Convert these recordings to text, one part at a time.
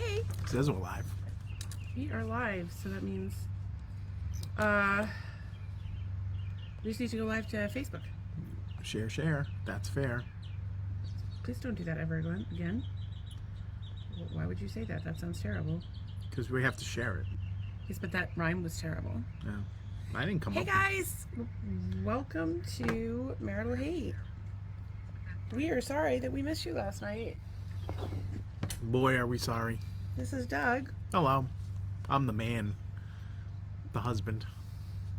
Hey. It says we're live. We are live, so that means we just need to go live to Facebook. Share. That's fair. Please don't do that ever again. Why would you say that? That sounds terrible. Because we have to share it. Yes, but that rhyme was terrible. Yeah. I didn't come up Hey guys! Welcome to Marital Hate. We are sorry that we missed you last night. Boy, are we sorry. This is Doug. Hello. I'm the man. The husband.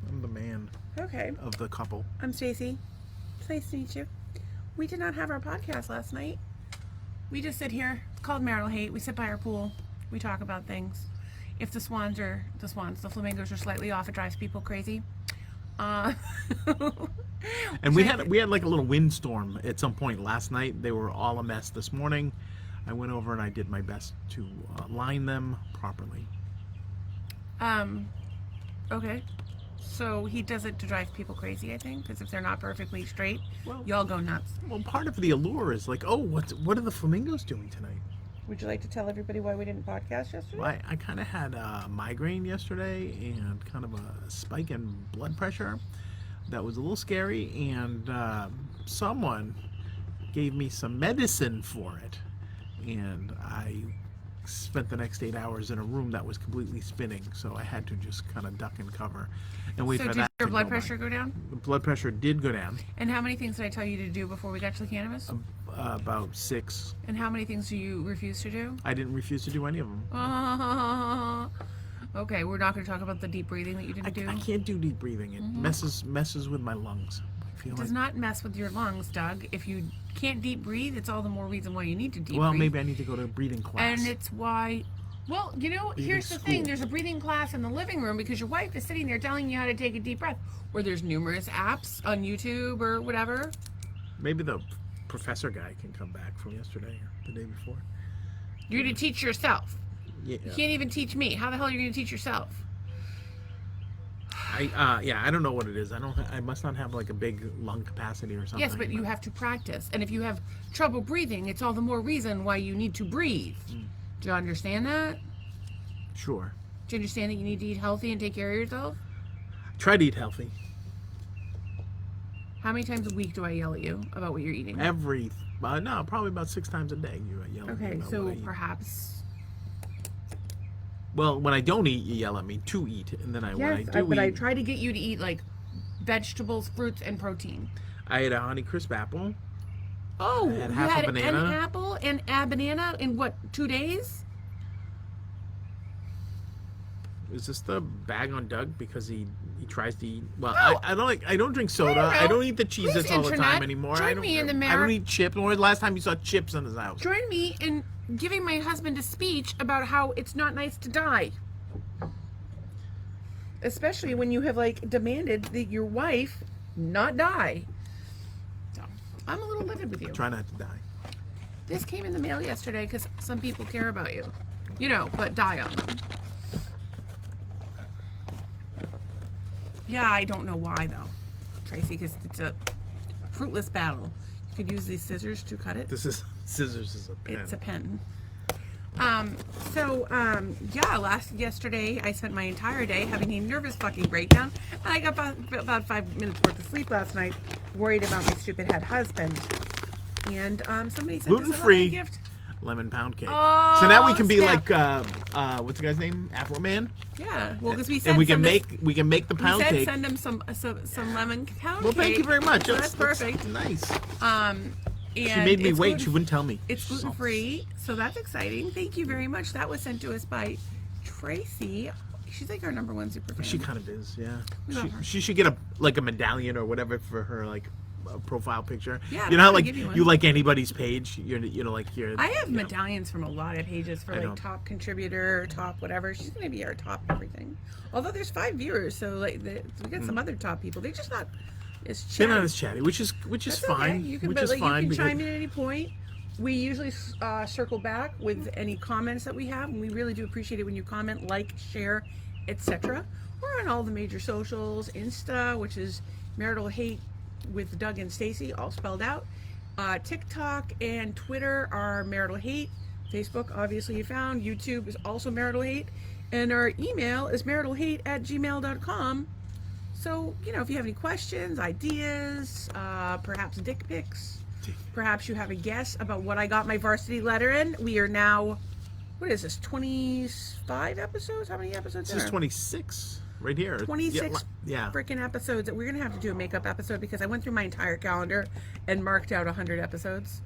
I'm the man Okay. of the couple. I'm Stacy. It's nice to meet you. We did not have our podcast last night. We just sit here. It's called Marital Hate. We sit by our pool. We talk about things. If the flamingos are slightly off, it drives people crazy. And we had like a little windstorm at some point last night. They were all a mess this morning. I went over and I did my best to line them properly. Okay. So he does it to drive people crazy, I think, because if they're not perfectly straight, Well, y'all go nuts. Well, part of the allure is like, oh, what are the flamingos doing tonight? Would you like to tell everybody why we didn't podcast yesterday? Well, I kind of had a migraine yesterday and kind of a spike in blood pressure. That was a little scary, and someone gave me some medicine for it, and I spent the next 8 hours in a room that was completely spinning, so I had to just kind of duck and cover and wait for that. So did your blood pressure go down? The blood pressure did go down. And how many things did I tell you to do before we got to the cannabis? About 6. And how many things do you refuse to do? I didn't refuse to do any of them. Okay, we're not going to talk about the deep breathing that you didn't do. I can't do deep breathing. It messes with my lungs. It does not mess with your lungs, Doug. If you can't deep breathe, it's all the more reason why you need to deep breathe. Well, maybe I need to go to a breathing class. And it's why... Well, you know, here's the thing. There's a breathing class in the living room because your wife is sitting there telling you how to take a deep breath. Or there's numerous apps on YouTube or whatever. Maybe the professor guy can come back from yesterday or the day before. You're going to teach yourself. Yeah. You can't even teach me. How the hell are you going to teach yourself? I don't know what it is. I must not have like a big lung capacity or something. Yes, but you have to practice. And if you have trouble breathing, it's all the more reason why you need to breathe. Do you understand that? Sure. Do you understand that you need to eat healthy and take care of yourself? Try to eat healthy. How many times a week do I yell at you about what you're eating? No, probably about 6 times a day you yell at me about so what I eat. perhaps... Well, when I don't eat, you yell at me to eat, and then when I do but eat... I try to get you to eat, like, vegetables, fruits, and protein. I had a Honeycrisp apple. Oh, I had half a banana. An apple and a banana in, what, 2 days? Is this the bag on Doug because he tries to eat? Well, No. I don't drink soda. I don't eat the Cheez-Its all the time anymore. Join I don't me in the I don't eat chips. When was the last time you saw chips in his house? Join me in giving my husband a speech about how it's not nice to die. Especially when you have, like, demanded that your wife not die. So, I'm a little livid with you. Try not to die. This came in the mail yesterday because some people care about you. You know, but die on them. Yeah, I don't know why, though, Tracy, because it's a fruitless battle. You could use these scissors to cut it. Scissors is a pen. It's a pen. Yesterday I spent my entire day having a nervous fucking breakdown, and I got about 5 minutes worth of sleep last night, worried about my stupid head husband. And somebody sent us a Gluten-free gift. lemon pound cake. Oh, so now we can be snap. like, what's the guy's name? Afro Man. Yeah, well, because we said And we can make the pound cake. send him some lemon pound Well, cake. thank you very much. So that's perfect. Nice. And She made me wait. She wouldn't tell me. It's gluten free, so that's exciting. Thank you very much. That was sent to us by Tracy. She's like our #1 super fan. She kind of is, yeah. We love her. She should get a medallion or whatever for her profile picture. Yeah, you know how I'll give you one. you like anybody's page. You're I have medallions from a lot of pages for I know. like top contributor, top whatever. She's gonna be our top everything. Although there's 5 viewers, so like we got some other top people. They're just not as chatty. They're not as chatty, which is That's fine. Okay. You can, which but, is like, fine. you can because chime in at any point. We usually circle back with any comments that we have, and we really do appreciate it when you comment, like, share, etc. We're on all the major socials, Insta, which is Marital Hate with Doug and Stacy, all spelled out. TikTok and Twitter are Marital Hate. Facebook, obviously, you found. YouTube is also Marital Hate. And our email is maritalhate@gmail.com. So, if you have any questions, ideas, perhaps dick pics, perhaps you have a guess about what I got my varsity letter in. We are now, what is this, 25 episodes? How many episodes? This is 26 right here. 26 yeah. freaking episodes. That we're going to have to do a makeup episode because I went through my entire calendar and marked out 100 episodes.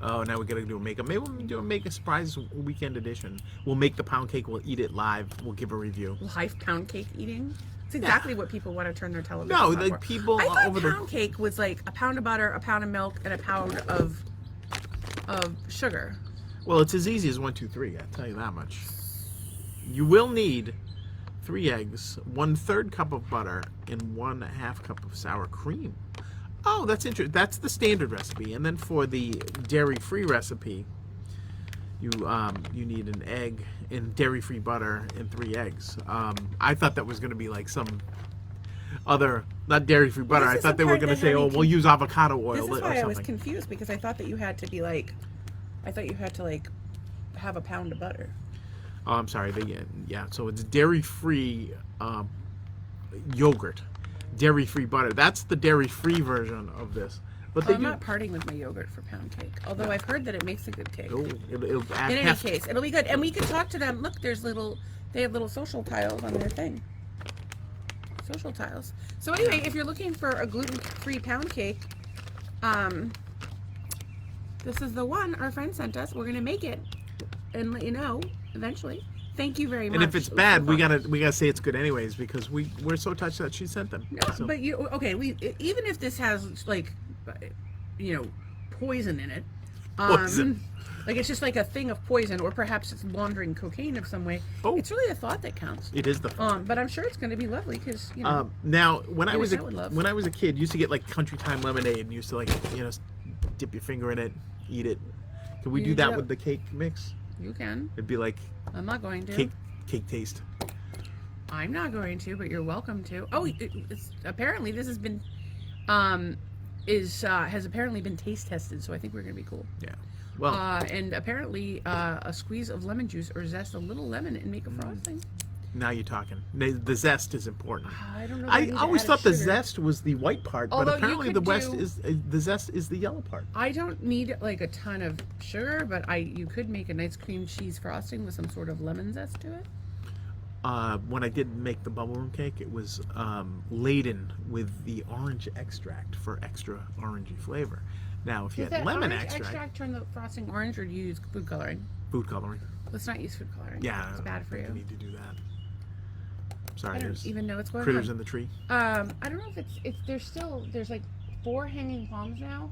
Oh, now we got to do a makeup. Maybe we'll do a makeup surprise weekend edition. We'll make the pound cake. We'll eat it live. We'll give a review. Live pound cake eating. It's exactly what people want to turn their television No, on like for. people I thought over pound cake was like a pound of butter, a pound of milk, and a pound of sugar. Well, it's as easy as 1, 2, 3. I tell you that much. You will need 3 eggs, 1/3 cup of butter, and 1/2 cup of sour cream. Oh, that's interesting. That's the standard recipe, and then for the dairy-free recipe, you need an egg and dairy-free butter and 3 eggs. I thought that was going to be like some other, not dairy-free butter. I thought they were going to say, "Oh, we'll use avocado oil or This is something." why I was confused because I thought that you had to be like, I thought you had to like have a pound of butter. Oh, I'm sorry. Yeah. So it's dairy-free yogurt, dairy-free butter. That's the dairy-free version of this. But I'm not parting with my yogurt for pound cake. Although I've heard that it makes a good cake. It'll add In any case, it'll be good, and we can talk to them. Look, they have little social tiles on their thing. Social tiles. So anyway, if you're looking for a gluten-free pound cake, this is the one our friend sent us. We're gonna make it and let you know eventually. Thank you very much. And if it's bad, we gotta say it's good anyways because we're so touched that she sent them. No, so. but even if this has like, poison in it, Poison. like it's just like a thing of poison, or perhaps it's laundering cocaine of some way. Oh. It's really a thought that counts. It is the fun. But I'm sure it's going to be lovely because now when I was would a kid, used to get like Country Time lemonade and used to like dip your finger in it, eat it. Can we do that with the cake mix? You can. It'd be like I'm not going to. Cake taste. I'm not going to, but you're welcome to. Oh, apparently this has been has apparently been taste tested, so I think we're gonna be cool. Yeah. Well. And apparently a squeeze of lemon juice or zest a little lemon and make a frosting. Now you're talking. The zest is important. I don't know. I always thought the sugar. zest was the white part, Although but apparently the zest is the yellow part. I don't need like a ton of sugar, but you could make a nice cream cheese frosting with some sort of lemon zest to it. When I did make the bubble room cake, it was laden with the orange extract for extra orangey flavor. Now, if you had lemon extract, turn the frosting orange, or do you use food coloring? Food coloring. Let's not use food coloring. Yeah, it's bad for you. You need to do that. Sorry, I don't even know what's going critters on. in the tree. I don't know if there's like 4 hanging palms now.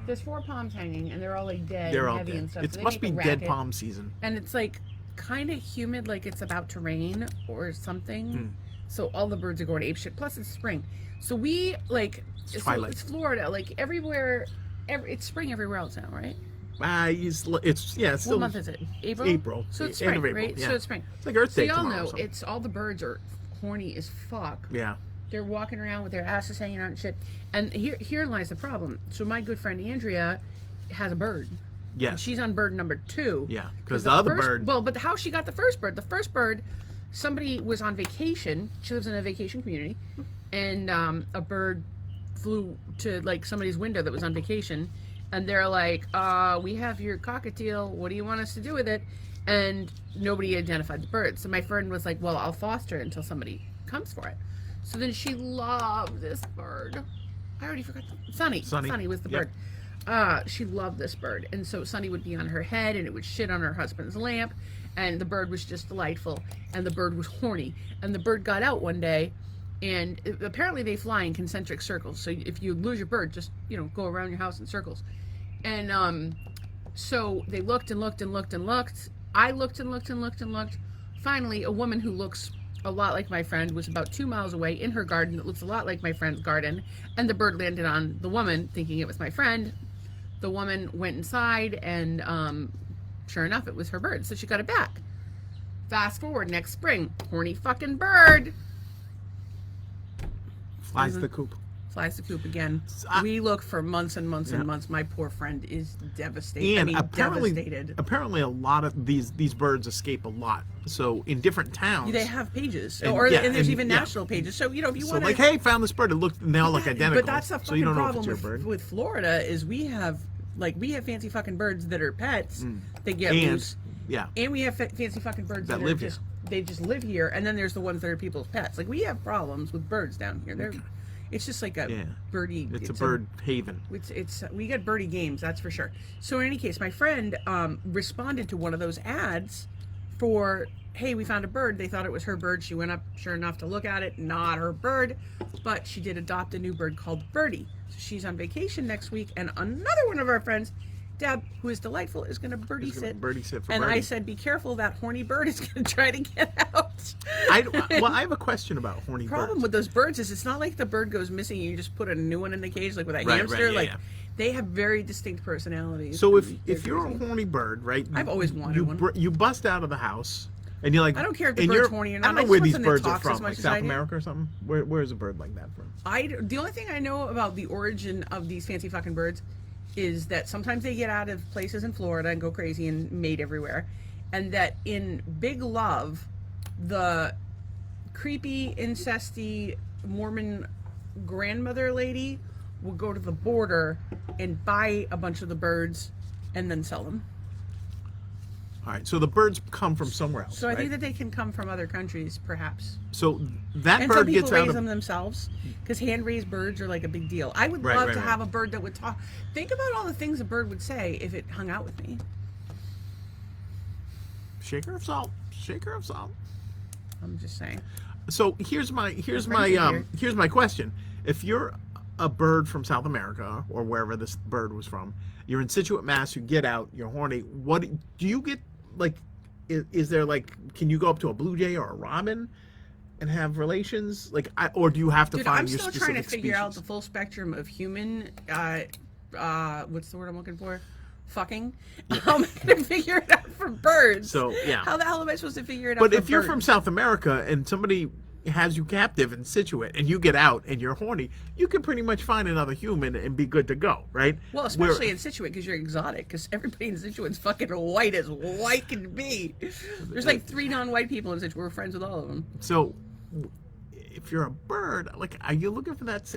There's 4 palms hanging, and they're all like dead, They're and all heavy dead. and stuff. It so must be dead palm season. And it's like kind of humid, like it's about to rain or something. So all the birds are going apeshit. Plus it's spring, so we like it's Florida, like everywhere. It's spring everywhere else now, right? It's still. What month is it? April. April. So it's End spring, of April, right? yeah. So it's spring. It's like Earth Day y'all tomorrow. know it's all the birds are horny as fuck. Yeah. They're walking around with their asses hanging out and shit. And here lies the problem. So my good friend Andrea has a bird. Yes. And she's on bird number 2. Yeah, because the other bird. Well, but how she got the first bird, somebody was on vacation. She lives in a vacation community. And a bird flew to like somebody's window that was on vacation. And they're like, we have your cockatiel. What do you want us to do with it? And nobody identified the bird. So my friend was like, well, I'll foster it until somebody comes for it. So then she loved this bird. I already forgot. Sunny was the bird. She loved this bird. And so Sunny would be on her head and it would shit on her husband's lamp. And the bird was just delightful. And the bird was horny. And the bird got out one day. And apparently they fly in concentric circles. So if you lose your bird, just, go around your house in circles. And so they looked and looked and looked and looked. I looked and looked and looked and looked. Finally, a woman who looks a lot like my friend was about 2 miles away in her garden that looks a lot like my friend's garden. And the bird landed on the woman, thinking it was my friend. The woman went inside and sure enough, it was her bird. So she got it back. Fast forward next spring. Horny fucking bird. Flies the coop. flies the coop again. I- We look for months and months Yeah. and months. My poor friend is devastated. And I mean, devastated. apparently, a lot of these birds escape a lot. So in different towns, They have pages, And- or yeah, and there's and- even yeah. national pages. So if you So want like, hey, found this bird. It looked, and they all look identical. But that's the fucking so you don't know if problem it's your bird. with Florida is we have fancy fucking birds that are pets. They get And loose, yeah, and we have fancy fucking birds that, live are just they just live here. And then there's the ones that are people's pets. Like we have problems with birds down here. It's just like a Yeah. birdie. it's a bird haven. It's we get birdie games, that's for sure. So in any case, my friend responded to one of those ads for, hey, we found a bird. They thought it was her bird. She went up, sure enough, to look at it. Not her bird, but she did adopt a new bird called Birdie. So she's on vacation next week, and another one of our friends, Deb, who is delightful, is going to birdie sit. Birdie sit for and birdie. I said, be careful, that horny bird is going to try to get out. I have a question about horny Problem birds. with those birds is it's not like the bird goes missing and you just put a new one in the cage like with a Right, hamster. yeah, like yeah. they have very distinct personalities. So They're if you're a crazy. horny bird, right? I've always wanted one. You bust out of the house, and you're like, I don't care if the and bird's you're- horny or I not. don't I know just where want these something that birds are talks as from, much like as I South do. America or something. Where's a bird like that from? The only thing I know about the origin of these fancy fucking birds is that sometimes they get out of places in Florida and go crazy and mate everywhere, and that in Big Love, the creepy, incesty Mormon grandmother lady will go to the border and buy a bunch of the birds and then sell them. All right, so the birds come from somewhere else. So I right? think that they can come from other countries, perhaps. So that And bird some people gets out raise of them themselves because hand-raised birds are like a big deal. I would Right, love right, to right. have a bird that would talk. Think about all the things a bird would say if it hung out with me. shaker of salt. Shaker of salt. I'm just saying. So here's my friends are here. here's my question. If you're a bird from South America or wherever this bird was from, you're in Situate, Mass. You get out, you're horny. What do you get? Like, is there like, can you go up to a blue jay or a robin and have relations? Like, or do you have to Dude, find I'm your still specific trying to figure out the species? full spectrum of human. What's the word I'm looking for? Fucking. I'm gonna figure it out for birds. So, yeah. How the hell am I supposed to figure it out? But for if you're birds? from South America and somebody has you captive in Situate and you get out and you're horny, you can pretty much find another human and be good to go, right? Well, especially in Situate because you're exotic. Because everybody in Situate's fucking white as white can be. There's like 3 non-white people in Situate. We're friends with all of them. So, if you're a bird, like, are you looking for that?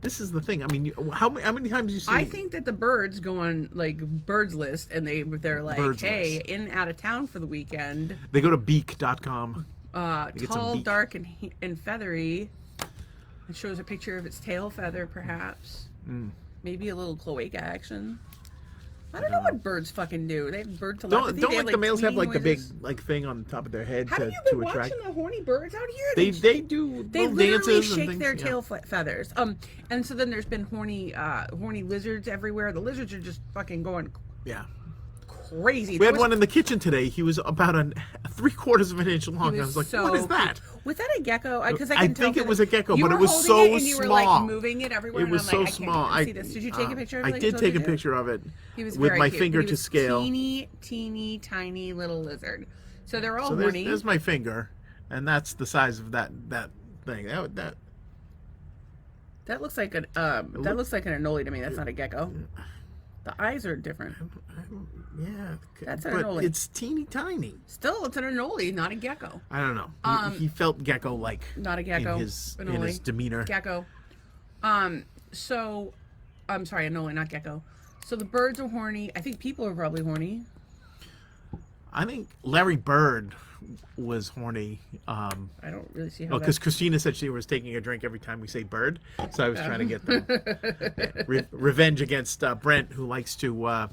This is the thing. I mean, how many times you see? I think that the birds go on like birds list and they're like, Birds hey, list. in out of town for the weekend. they go to beak.com. get some Tall, beak. dark, and feathery. It shows a picture of its tail feather, perhaps. Maybe a little cloaca action. I don't know what birds fucking do. They have bird telepathy. Don't They like the males have tweeting like the big noises. like thing on top of their head Haven't to, you been to attract? watching the horny birds out here? They do They little literally dances and shake things. their yeah. tail feathers. And so then there's been horny lizards everywhere. The lizards are just fucking going Yeah. crazy. We had one in the kitchen today. He was about 3/4 of an inch long. I was like, what is that? Was that a gecko? Because I I can tell think it from was the- a gecko, you but it were was holding so it and you were like small. moving it everywhere. It and was I'm like, so I small. can't see this. Did you take a picture of it? I like did you take a told me to? picture of it He was with very my cute, finger but he to was scale. Teeny, tiny little lizard. So they're all So horny. there's my finger, and that's the size of that thing. That looks like an looks like an anole to me. That's not a gecko. The eyes are different. Yeah, That's an but anole. it's teeny tiny. Still, it's an anole, not a gecko. I don't know. He felt gecko-like. Not a gecko. in his Anole. demeanor. Gecko. So, I'm sorry, anole, not gecko. So the birds are horny. I think people are probably horny. I think Larry Bird was horny. I don't really see how. Because Christina said she was taking a drink every time we say bird, so I was trying to get the revenge against Brent, who likes to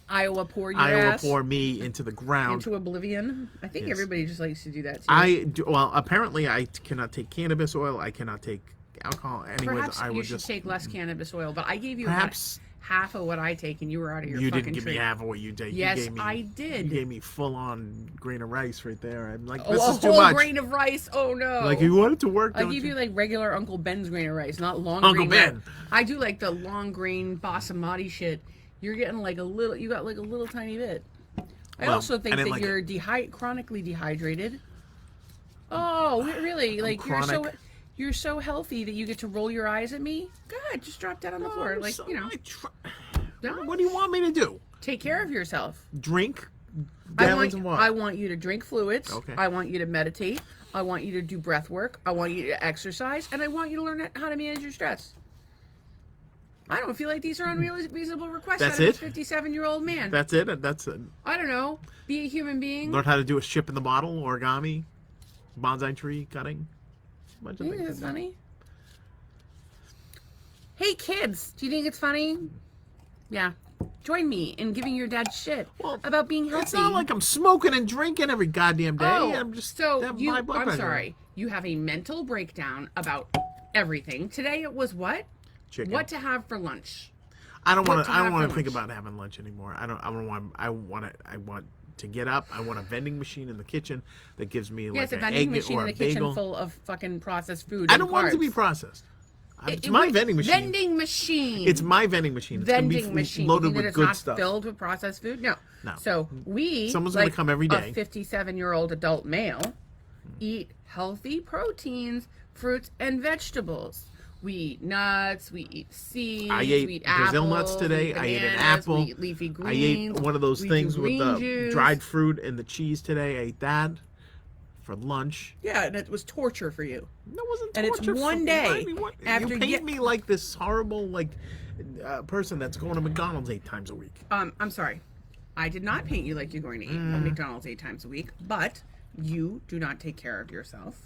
Iowa pour your Iowa ass pour me into the ground. into oblivion. I think Yes. everybody just likes to do that too. Well, apparently I cannot take cannabis oil. I cannot take alcohol. Anyways, Perhaps I you would should just take less cannabis oil, but I gave you perhaps half of what I take, and you were out of your you fucking didn't give tree. me half of what you take. Yes, you gave me, I did. You gave me full on grain of rice right there. I'm like, Oh, this a is too whole much. grain of rice. Oh no! Like you want it to work. I don't give you like regular Uncle Ben's grain of rice, not long Uncle grain. Ben. rice. I do like the long grain basmati shit. You're getting like a little. You got like a little tiny bit. I Well, also think I didn't that like you're chronically dehydrated. Oh, really? Like you're so. chronic. You're so healthy that you get to roll your eyes at me. God, just drop dead on the floor. Like, you know. What do you want me to do? Take care of yourself. Drink I gallons of water. want you to drink fluids. Okay. I want you to meditate. I want you to do breath work. I want you to exercise. And I want you to learn how to manage your stress. I don't feel like these are unreasonable requests That's out of it? a 57-year-old man. That's it? That's it. I don't know. Be a human being. Learn how to do a ship in the bottle, origami, bonsai tree cutting. Bunch of You think things. it's funny? Hey, kids. Do you think it's funny? Yeah. Join me in giving your dad shit about being healthy. It's not like I'm smoking and drinking every goddamn day. Oh, I'm just so have you, high blood I'm pressure. sorry. You have a mental breakdown about everything. Today it was what? Chicken. What to have for lunch. I don't want what to. to I don't have want for to think lunch. about having lunch anymore. I want to get up. I want a vending machine in the kitchen that gives me like Yes, a an vending egg machine or in a the kitchen bagel. full of fucking processed food. I and don't want it to be carbs. processed. It's my vending machine. Vending machine. It's my vending machine. It's vending gonna be machine. loaded You mean with it's good not stuff. filled with processed food? No. No. So we, Someone's like gonna come every day. a 57-year-old adult male, eat healthy proteins, fruits, and vegetables. We eat nuts. We eat seeds. I we ate eat Brazil apples, nuts today. We eat I ate an bananas, apple. We eat leafy greens. I ate one of those we things do with green the juice. dried fruit and the cheese today. I ate that for lunch. Yeah, and it was torture for you. That wasn't And it's torture. one day after you you paint get- me like this horrible person that's going to McDonald's 8 times a week. I'm sorry. I did not paint you like you're going to eat McDonald's 8 times a week, but you do not take care of yourself.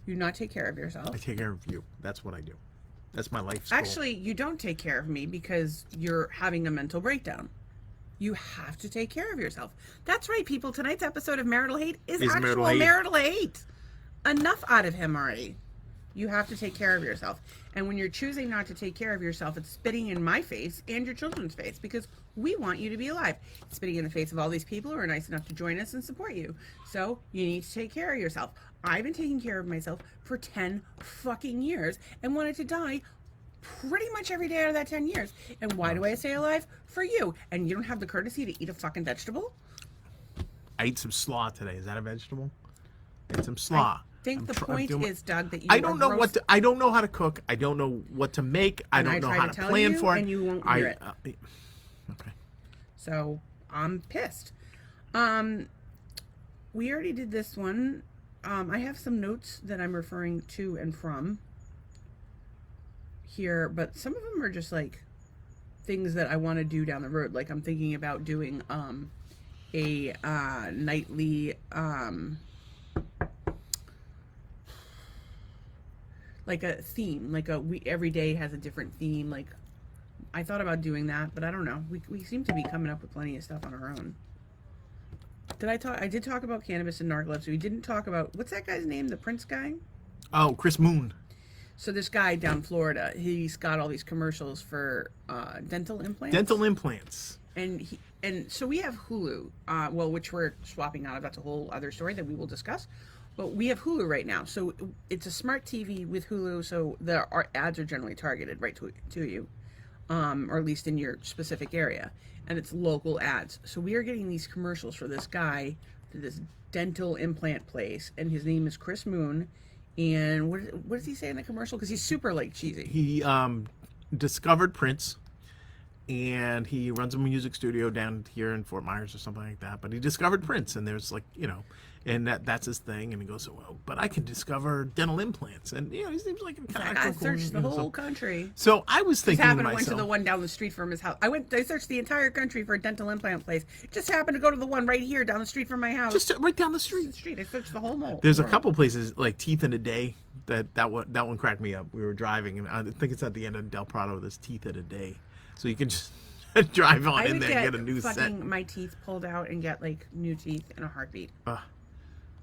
You do not take care of yourself. I take care of you. That's what I do. That's my life. Actually, you don't take care of me because you're having a mental breakdown. You have to take care of yourself. That's right, people. Tonight's episode of Marital Hate is actual marital hate. Enough out of him already. You have to take care of yourself. And when you're choosing not to take care of yourself, it's spitting in my face and your children's face because we want you to be alive. It's spitting in the face of all these people who are nice enough to join us and support you. So you need to take care of yourself. I've been taking care of myself for 10 fucking years and wanted to die pretty much every day out of that 10 years. And why do I stay alive? For you. And you don't have the courtesy to eat a fucking vegetable? I ate some slaw today. Is that a vegetable? I ate some slaw. I think the point is, Doug, that you I don't know what to, I don't know how to cook. I don't know what to make. I don't know how to plan for it. And you won't hear it. Okay. So I'm pissed. We already did this one. I have some notes that I'm referring to and from here, but some of them are just like things that I want to do down the road. Like I'm thinking about doing a nightly like a theme, like every day has a different theme. Like I thought about doing that, but I don't know. We seem to be coming up with plenty of stuff on our own. I did talk about cannabis and narcolepsy. We didn't talk about, what's that guy's name? The Prince guy? Oh, Chris Moon. So this guy down Florida, he's got all these commercials for dental implants. Dental implants. And so we have Hulu, which we're swapping out. That's a whole other story that we will discuss. But we have Hulu right now. So it's a smart TV with Hulu, so our ads are generally targeted right to you, or at least in your specific area. And it's local ads. So we are getting these commercials for this guy, for this dental implant place, and his name is Chris Moon. And what does he say in the commercial? Because he's super like cheesy. He discovered Prince, and he runs a music studio down here in Fort Myers or something like that. But he discovered Prince, and there's and that's his thing. And he goes, well, but I can discover dental implants, and he seems like a kind of I searched the whole country. So I was thinking to myself, went to the one down the street from his house. I searched the entire country for a dental implant place. Just happened to go to the one right here down the street from my house. just right down the street. I searched the whole mall. There's a couple places like Teeth in a Day that one cracked me up. We were driving, and I think it's at the end of Del Prado. There's Teeth in a Day, so you can just drive on in there and get a new set. My teeth pulled out and get like new teeth in a heartbeat.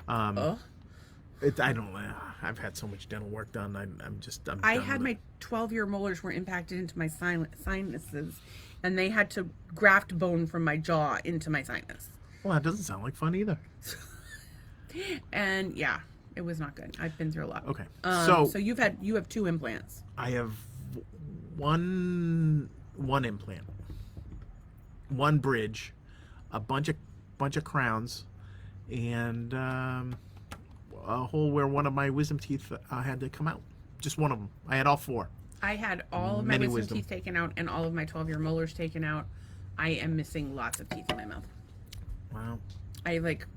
I don't know. I've had so much dental work done. I'm I done had with my 12-year molars were impacted into my sinuses, and they had to graft bone from my jaw into my sinus. Well, that doesn't sound like fun either. And yeah, it was not good. I've been through a lot. Okay, so you have 2 implants. I have one implant, one bridge, a bunch of crowns, and a hole where one of my wisdom teeth had to come out. Just one of them. I had all 4. I had all of my wisdom teeth taken out and all of my 12-year molars taken out. I am missing lots of teeth in my mouth. Wow. I have like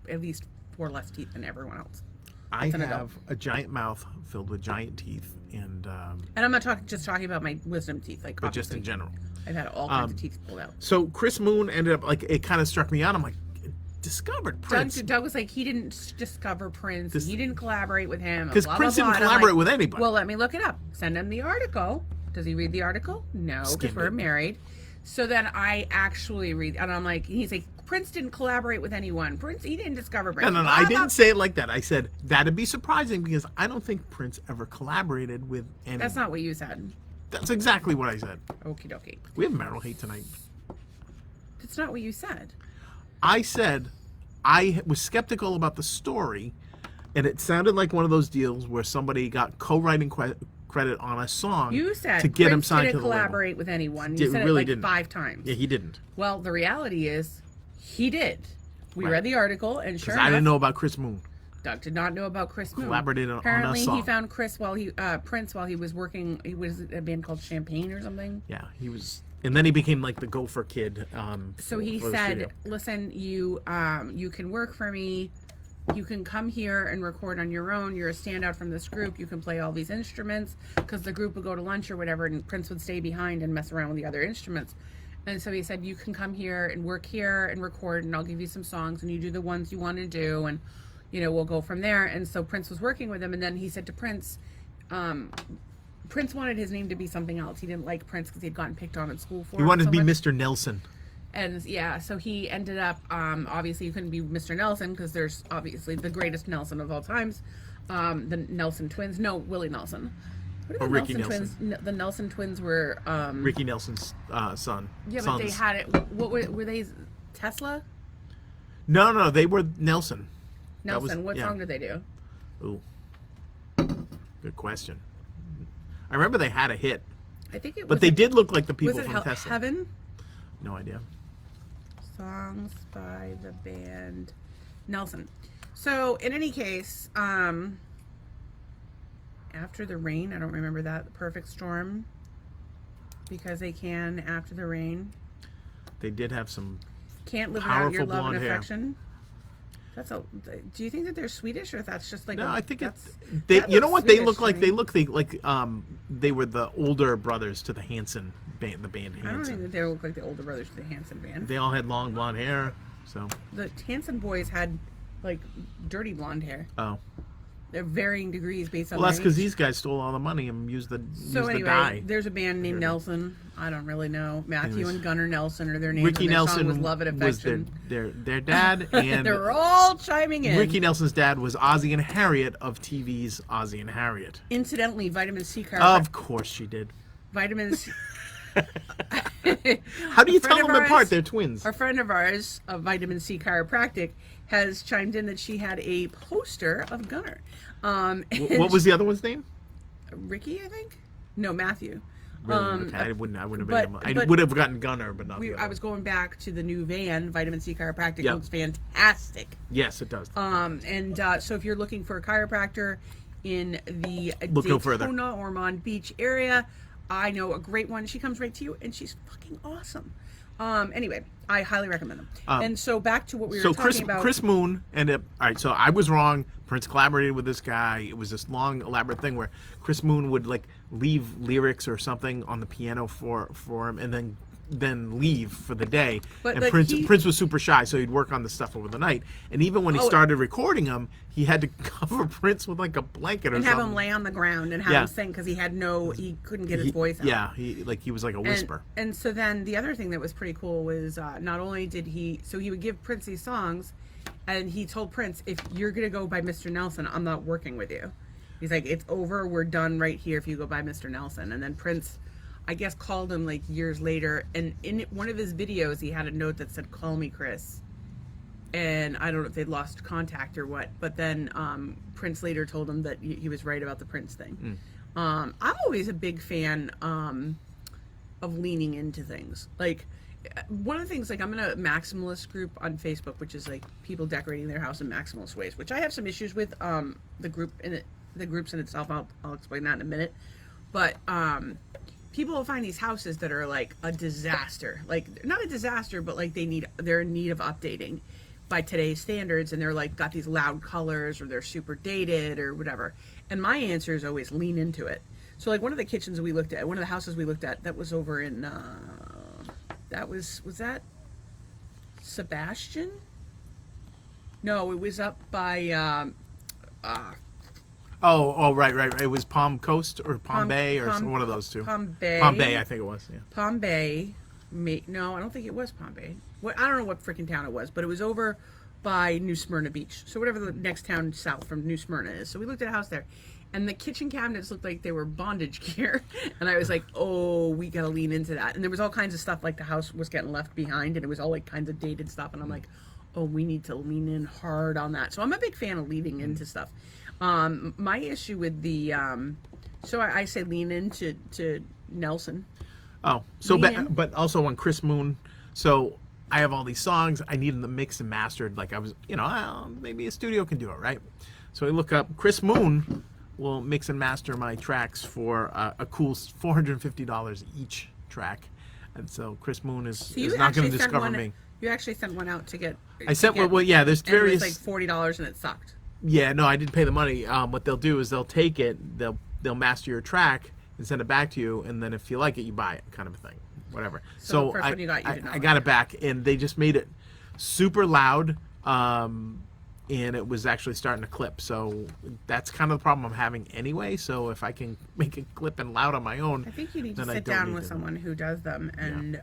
at least 4 less teeth than everyone else. I have a giant mouth filled with giant teeth, and I'm not talking about my wisdom teeth, like, but just in general. I've had all kinds of teeth pulled out. So Chris Moon ended up, like, it kind of struck me out. I'm like, discovered Prince. Doug was like, he didn't discover Prince. He didn't collaborate with him. Because Prince didn't collaborate with anybody. Well, let me look it up. Send him the article. Does he read the article? No, because we're married. So then I actually read, and I'm like, he's like, Prince didn't collaborate with anyone. Prince, he didn't discover Prince. No, I didn't say it like that. I said, that'd be surprising because I don't think Prince ever collaborated with anyone. That's not what you said. That's exactly what I said. Okie dokie. We have marital hate tonight. That's not what you said. I said I was skeptical about the story, and it sounded like one of those deals where somebody got co-writing credit on a song you said to get Prince him signed to didn't the label. collaborate with anyone. You said really it like didn't. 5 times. Yeah, he didn't. Well, the reality is he did. We read the article, and sure enough, I didn't know about Chris Moon. Doug did not know about Chris Moon. Collaborated on a Apparently, song. he found Prince while he was working. He was a band called Champagne or something. Yeah, he was, and then he became like the Gopher Kid. So he said, "Listen, you can work for me. You can come here and record on your own. You're a standout from this group. You can play all these instruments because the group would go to lunch or whatever, and Prince would stay behind and mess around with the other instruments." And so he said, "You can come here and work here and record, and I'll give you some songs, and you do the ones you want to do, and we'll go from there." And so Prince was working with him, and then he said to Prince, Prince wanted his name to be something else. He didn't like Prince because he had gotten picked on at school for it. He wanted to be much. Mr. Nelson. And yeah, so he ended up, obviously you couldn't be Mr. Nelson because there's obviously the greatest Nelson of all times, the Nelson twins. No, Willie Nelson. What are the Ricky Nelson Nelson. twins? The Nelson twins were Ricky Nelson's son. Yeah, but sons. they had it. What were they? Tesla? No, they were Nelson. Nelson. What song did they do? Ooh, good question. I remember they had a hit. I think it was. But they did look like the people was it from Tesla. Heaven? No idea. Songs by the band Nelson. So in any case, After the Rain, I don't remember that. The Perfect Storm, Because They Can, After the Rain. They did have some Can't Live Without Your Love and hair. Affection. Do you think that they're Swedish, or that's just like? No, I think they. You know what they look like? They look like they were the older brothers to the Hanson band, the band Hanson. I don't think that they look like the older brothers to the Hanson band. They all had long blonde hair, so. The Hanson boys had like dirty blonde hair. Oh. They're varying degrees based on. Well, that's because because these guys stole all the money and used the anyway, dye. there's a band named Nelson. I don't really know. Matthew and Gunnar Nelson are their names. Ricky and their Nelson song was Love and Affection. was their dad, and they're all chiming in. Ricky Nelson's dad was Ozzie and Harriet of TV's Ozzie and Harriet. Incidentally, Vitamin C car. Of course she did. Vitamin C. How do you tell them apart? They're twins. A friend of ours, of Vitamin C Chiropractic, has chimed in that she had a poster of Gunnar. What was the other one's name? Ricky, I think. No, Matthew. Really? Okay, I wouldn't have been. I would have gotten Gunnar, but not. I was going back to the new van. Vitamin C Chiropractic Yep. looks fantastic. Yes, it does. So if you're looking for a chiropractor in the Look no further. Daytona or Ormond Beach area, I know a great one. She comes right to you, and she's fucking awesome. Anyway, I highly recommend them. And so back to what we were talking about. Chris Moon ended up. All right, so I was wrong. Prince collaborated with this guy. It was this long, elaborate thing where Chris Moon would like leave lyrics or something on the piano for him, and then leave for the day. But, and like, Prince was super shy, so he'd work on the stuff over the night. And even when he started recording him, he had to cover Prince with like a blanket or and something. have him lay on the ground and have him sing because he couldn't get his voice out. Yeah, he was like a whisper. And so then the other thing that was pretty cool was not only did he would give Prince these songs, and he told Prince, if you're gonna go by Mr. Nelson, I'm not working with you. He's like, it's over, we're done right here if you go by Mr. Nelson. And then Prince, I guess, called him like years later, and in one of his videos he had a note that said, "Call me Chris." And I don't know if they'd lost contact or what, but then Prince later told him that he was right about the Prince thing. I'm always a big fan of leaning into things. Like, one of the things, like, I'm in a maximalist group on Facebook, which is like people decorating their house in maximalist ways, which I have some issues with. The groups in itself, I'll explain that in a minute. But people will find these houses that are like a disaster, like not a disaster, but like they're in need of updating by today's standards, and they're like got these loud colors, or they're super dated or whatever. And my answer is always lean into it. So like one of the kitchens we looked at, one of the houses we looked at, that was over in was that Sebastian? No, it was up by right. It was Palm Coast or Palm Bay or one of those two. Palm Bay. Palm Bay, I think it was. Yeah. Palm Bay. No, I don't think it was Palm Bay. I don't know what freaking town it was, but it was over by New Smyrna Beach. So whatever the next town south from New Smyrna is. So we looked at a house there. And the kitchen cabinets looked like they were bondage gear. And I was like, oh, we got to lean into that. And there was all kinds of stuff, like the house was getting left behind, and it was all like kinds of dated stuff. And I'm like, oh, we need to lean in hard on that. So I'm a big fan of leaning into stuff. My issue with the, so I say lean into Nelson. Oh, so but also on Chris Moon. So I have all these songs. I need them mixed and mastered. Like I was, maybe a studio can do it, right? So I look up Chris Moon. Will mix and master my tracks for a cool $450 each track, and so Chris Moon is not going to discover me. You actually sent one out to get. I sent one. Well, yeah. There's various. It was like $40 and it sucked. Yeah, no, I didn't pay the money. What they'll do is they'll take it, they'll master your track and send it back to you, and then if you like it, you buy it, kind of a thing, whatever. So first one you got, you did not I got it back, and they just made it super loud. And it was actually starting to clip, so that's kind of the problem I'm having anyway. So if I can make it clip and loud on my own, I think you need to sit down with someone who does them and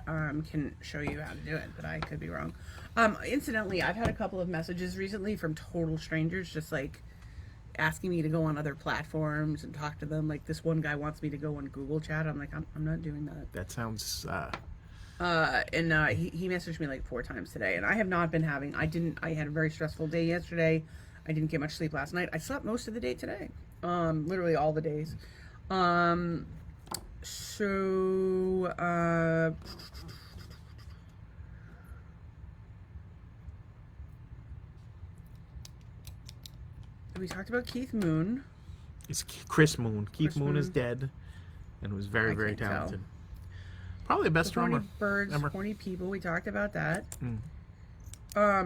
can show you how to do it, but I could be wrong. Incidentally, I've had a couple of messages recently from total strangers just like asking me to go on other platforms and talk to them. Like this one guy wants me to go on Google Chat. I'm like, I'm not doing that. That sounds he messaged me like 4 times today, and I have not been having. I had a very stressful day yesterday. I didn't get much sleep last night. I slept most of the day today. Literally all the days. We talked about Keith Moon. It's Chris Moon. Keith Moon is dead, and was very, very talented. Probably the best drummer. Horny birds, ever. Horny people. We talked about that. I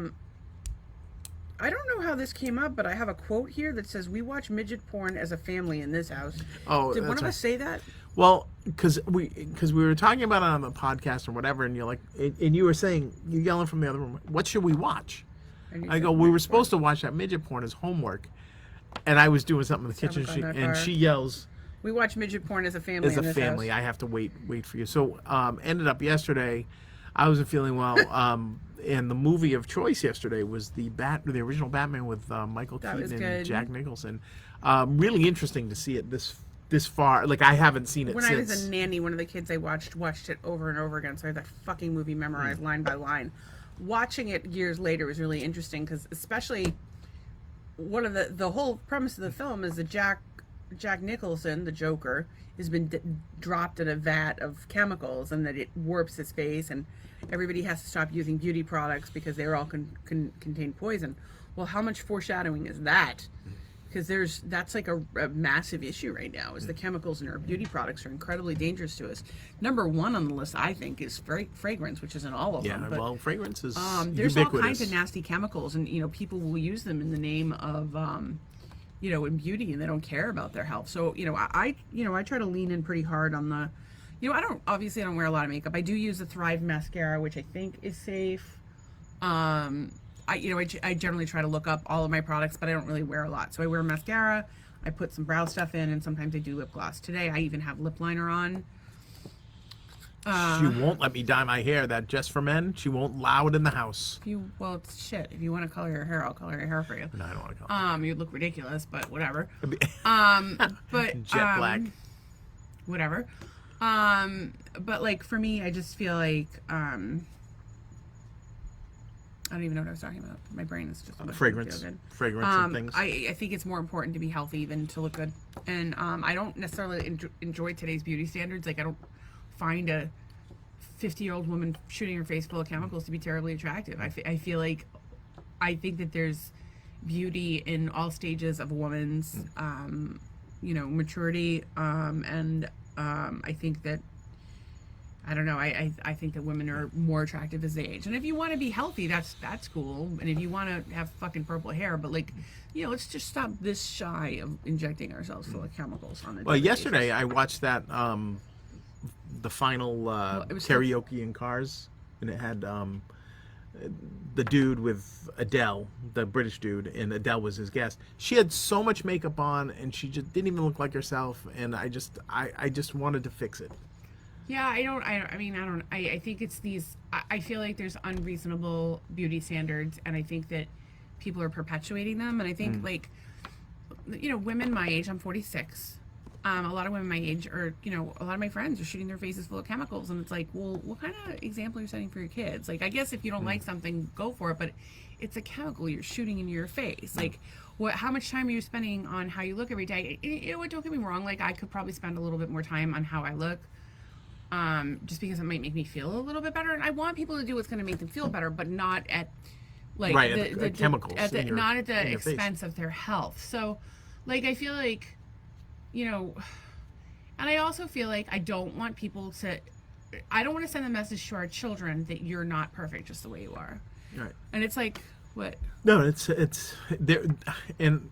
don't know how this came up, but I have a quote here that says, "We watch midget porn as a family in this house." Oh, did one of us say that? Well, because we were talking about it on the podcast or whatever, and you're like, and you were saying, you're yelling from the other room, "What should we watch?" I go, "We were supposed to watch that midget porn as homework," and I was doing something in the kitchen, and she yells, "We watch midget porn as a family." As a family, I have to wait for you. So, ended up yesterday, I wasn't feeling well, and the movie of choice yesterday was the original Batman with Michael Keaton and Jack Nicholson. Really interesting to see it this far. Like I haven't seen it when since. I was a nanny. One of the kids I watched it over and over again. So I had that fucking movie memorized line by line. Watching it years later was really interesting because, especially, one of the whole premise of the film is that Jack Nicholson, the Joker, has been dropped in a vat of chemicals, and that it warps his face, and everybody has to stop using beauty products because they all contain poison. Well, how much foreshadowing is that? Because that's like a massive issue right now, is the chemicals in our beauty products are incredibly dangerous to us. Number one on the list, I think, is fragrance, which isn't all of them. Yeah, well, fragrance is there's ubiquitous. all kinds of nasty chemicals, and people will use them in the name of in beauty, and they don't care about their health. So I try to lean in pretty hard on the, I don't wear a lot of makeup. I do use the Thrive mascara, which I think is safe. I generally try to look up all of my products, but I don't really wear a lot. So I wear mascara, I put some brow stuff in, and sometimes I do lip gloss. Today I even have lip liner on. She won't let me dye my hair. That just for men. She won't allow it in the house. It's shit. If you want to color your hair, I'll color your hair for you. No, I don't want to color. You'd look ridiculous, but whatever. But jet black. Whatever. But like for me, I just feel like I don't even know what I was talking about. My brain is just fragrance and things. I think it's more important to be healthy than to look good, and I don't necessarily enjoy today's beauty standards. Like I don't find a 50-year-old woman shooting her face full of chemicals to be terribly attractive. I feel like, I think that there's beauty in all stages of a woman's, maturity. And I think that, I don't know, I think that women are more attractive as they age. And if you want to be healthy, that's cool. And if you want to have fucking purple hair, but like, let's just stop this shy of injecting ourselves full of chemicals on the Well, yesterday I watched that the final it was karaoke in Cars, and it had the dude with Adele, the British dude, and Adele was his guest. She had so much makeup on, and she just didn't even look like herself. And I just wanted to fix it. Yeah, I think it's these, I feel like there's unreasonable beauty standards, and I think that people are perpetuating them. And I think women my age, I'm 46. A lot of women my age are, a lot of my friends are shooting their faces full of chemicals, and it's like, well, what kind of example are you setting for your kids? Like, I guess if you don't like something, go for it, but it's a chemical you're shooting into your face. Like, how much time are you spending on how you look every day? Don't get me wrong, like, I could probably spend a little bit more time on how I look, just because it might make me feel a little bit better, and I want people to do what's going to make them feel better, but not at, like, the chemicals, not at the expense of their health. So, like, I feel like, and I also feel like I don't want to send the message to our children that you're not perfect just the way you are. Right. And it's like, what? No, it's there, and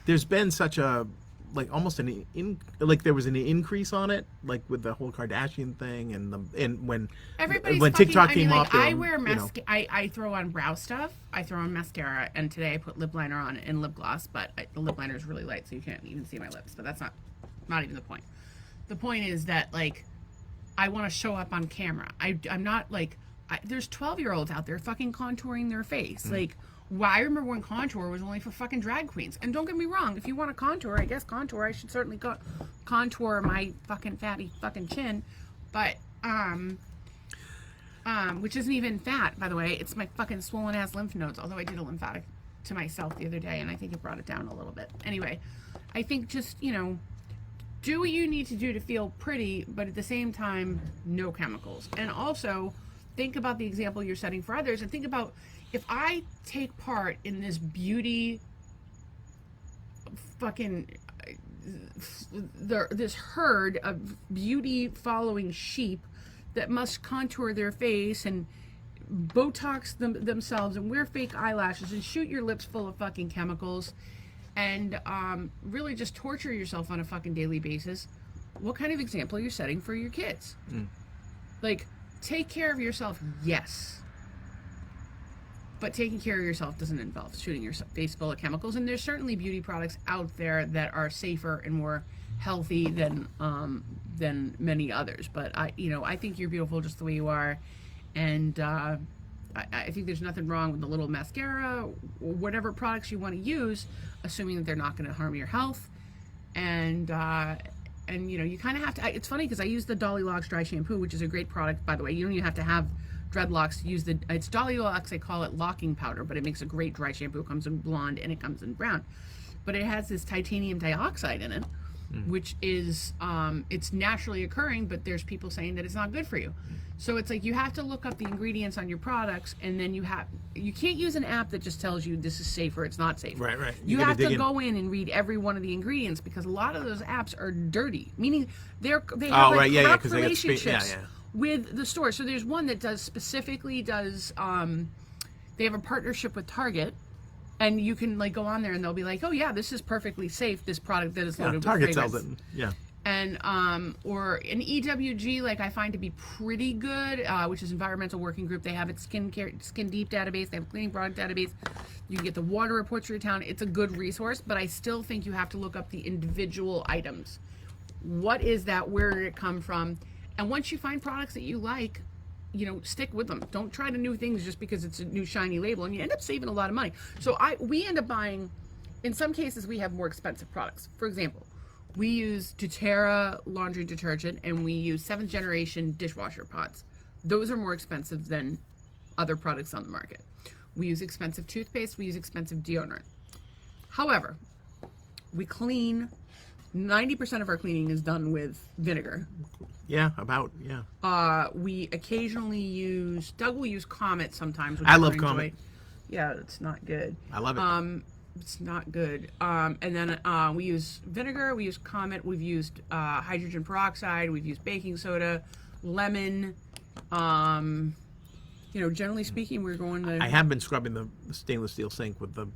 there's been such a, like, almost there was an increase on it, like with the whole Kardashian thing, and when TikTok came up, I wear I throw on brow stuff, I throw on mascara, and today I put lip liner on and lip gloss, but the lip liner is really light, so you can't even see my lips. But that's not even the point. The point is that, like, I want to show up on camera. I'm not like, there's 12-year-olds out there fucking contouring their face. Like, I remember when contour was only for fucking drag queens. And don't get me wrong, if you want to contour, I guess contour, I should certainly contour my fucking fatty fucking chin. But, which isn't even fat, by the way. It's my fucking swollen ass lymph nodes. Although I did a lymphatic to myself the other day, and I think it brought it down a little bit. Anyway, I think just, do what you need to do to feel pretty, but at the same time, no chemicals. And also, think about the example you're setting for others, and think about, if I take part in this beauty this herd of beauty following sheep that must contour their face and Botox themselves and wear fake eyelashes and shoot your lips full of fucking chemicals and really just torture yourself on a fucking daily basis, what kind of example are you setting for your kids? Like, take care of yourself, yes. But taking care of yourself doesn't involve shooting your face full of chemicals. And there's certainly beauty products out there that are safer and more healthy than many others. But I think you're beautiful just the way you are. And I think there's nothing wrong with the little mascara or whatever products you want to use, assuming that they're not going to harm your health. And you kind of have to. It's funny because I use the Dolly Locks dry shampoo, which is a great product, by the way. You don't even have to have dreadlocks to use it's Dolly Locks. I call it locking powder, but it makes a great dry shampoo. It comes in blonde and it comes in brown, but it has this titanium dioxide in it, which is it's naturally occurring, but there's people saying that it's not good for you. So it's like you have to look up the ingredients on your products, and then you can't use an app that just tells you this is safe or it's not safe. Right. You have to go in and read every one of the ingredients, because a lot of those apps are dirty, meaning they have corrupt relationships with the store. So there's one that they have a partnership with Target, and you can like go on there and they'll be like, oh yeah, this is perfectly safe, this product that is loaded with Target fragrance. sells it. Yeah. And or an EWG, like, I find to be pretty good, which is Environmental Working Group. They have its Skin Deep database. They have a cleaning product database. You can get the water reports for your town. It's a good resource, but I still think you have to look up the individual items. What is that? Where did it come from? And once you find products that you like, stick with them. Don't try to new things just because it's a new shiny label, and you end up saving a lot of money. So we end up buying, in some cases, we have more expensive products. For example, we use doTERRA laundry detergent, and we use 7th generation dishwasher pods. Those are more expensive than other products on the market. We use expensive toothpaste. We use expensive deodorant. However, we clean 90% of our cleaning is done with vinegar. Yeah, We occasionally use, Doug will use Comet sometimes. I love Comet. Yeah, it's not good. I love it. It's not good. And then we use vinegar, we use Comet, we've used hydrogen peroxide, we've used baking soda, lemon. Generally speaking, we're going to... I have been scrubbing the stainless steel sink with the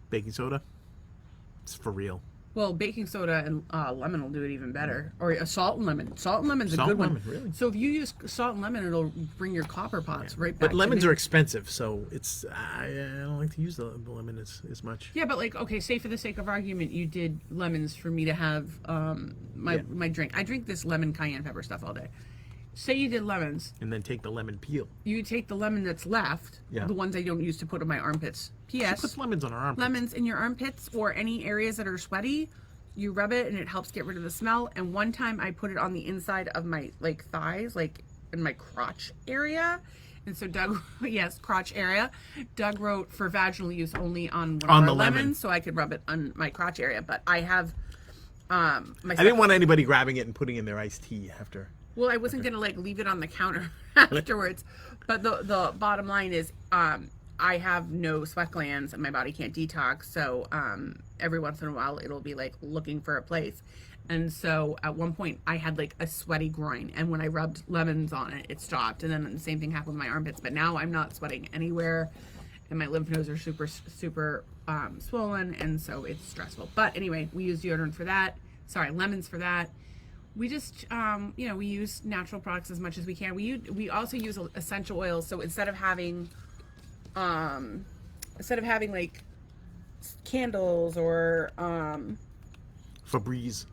baking soda. It's for real. Well, baking soda and lemon will do it even better. Or salt and lemon. Salt and lemon's a Salt good and one. lemon, really? So if you use salt and lemon, it'll bring your copper pots right back. But lemons are expensive, so it's I don't like to use the lemon as much. Yeah, but okay, say for the sake of argument, you did lemons for me to have my drink. I drink this lemon cayenne pepper stuff all day. Say you did lemons. And then take the lemon peel. You take the lemon that's left, the ones I don't use to put in my armpits. P.S. She puts lemons on her armpits. Lemons in your armpits or any areas that are sweaty, you rub it and it helps get rid of the smell. And one time I put it on the inside of my thighs, in my crotch area. And so Doug, yes, crotch area. Doug wrote for vaginal use only on one of our lemons, so I could rub it on my crotch area. But I have I didn't want anybody grabbing it and putting in their iced tea after. Well, I wasn't gonna leave it on the counter afterwards, but the bottom line is I have no sweat glands and my body can't detox, so every once in a while it'll be looking for a place, and so at one point I had a sweaty groin, and when I rubbed lemons on it, it stopped, and then the same thing happened with my armpits. But now I'm not sweating anywhere, and my lymph nodes are super swollen, and so it's stressful. But anyway, we use deodorant for that. Sorry, lemons for that. We just, we use natural products as much as we can. We also use essential oils. So instead of having candles or Febreze.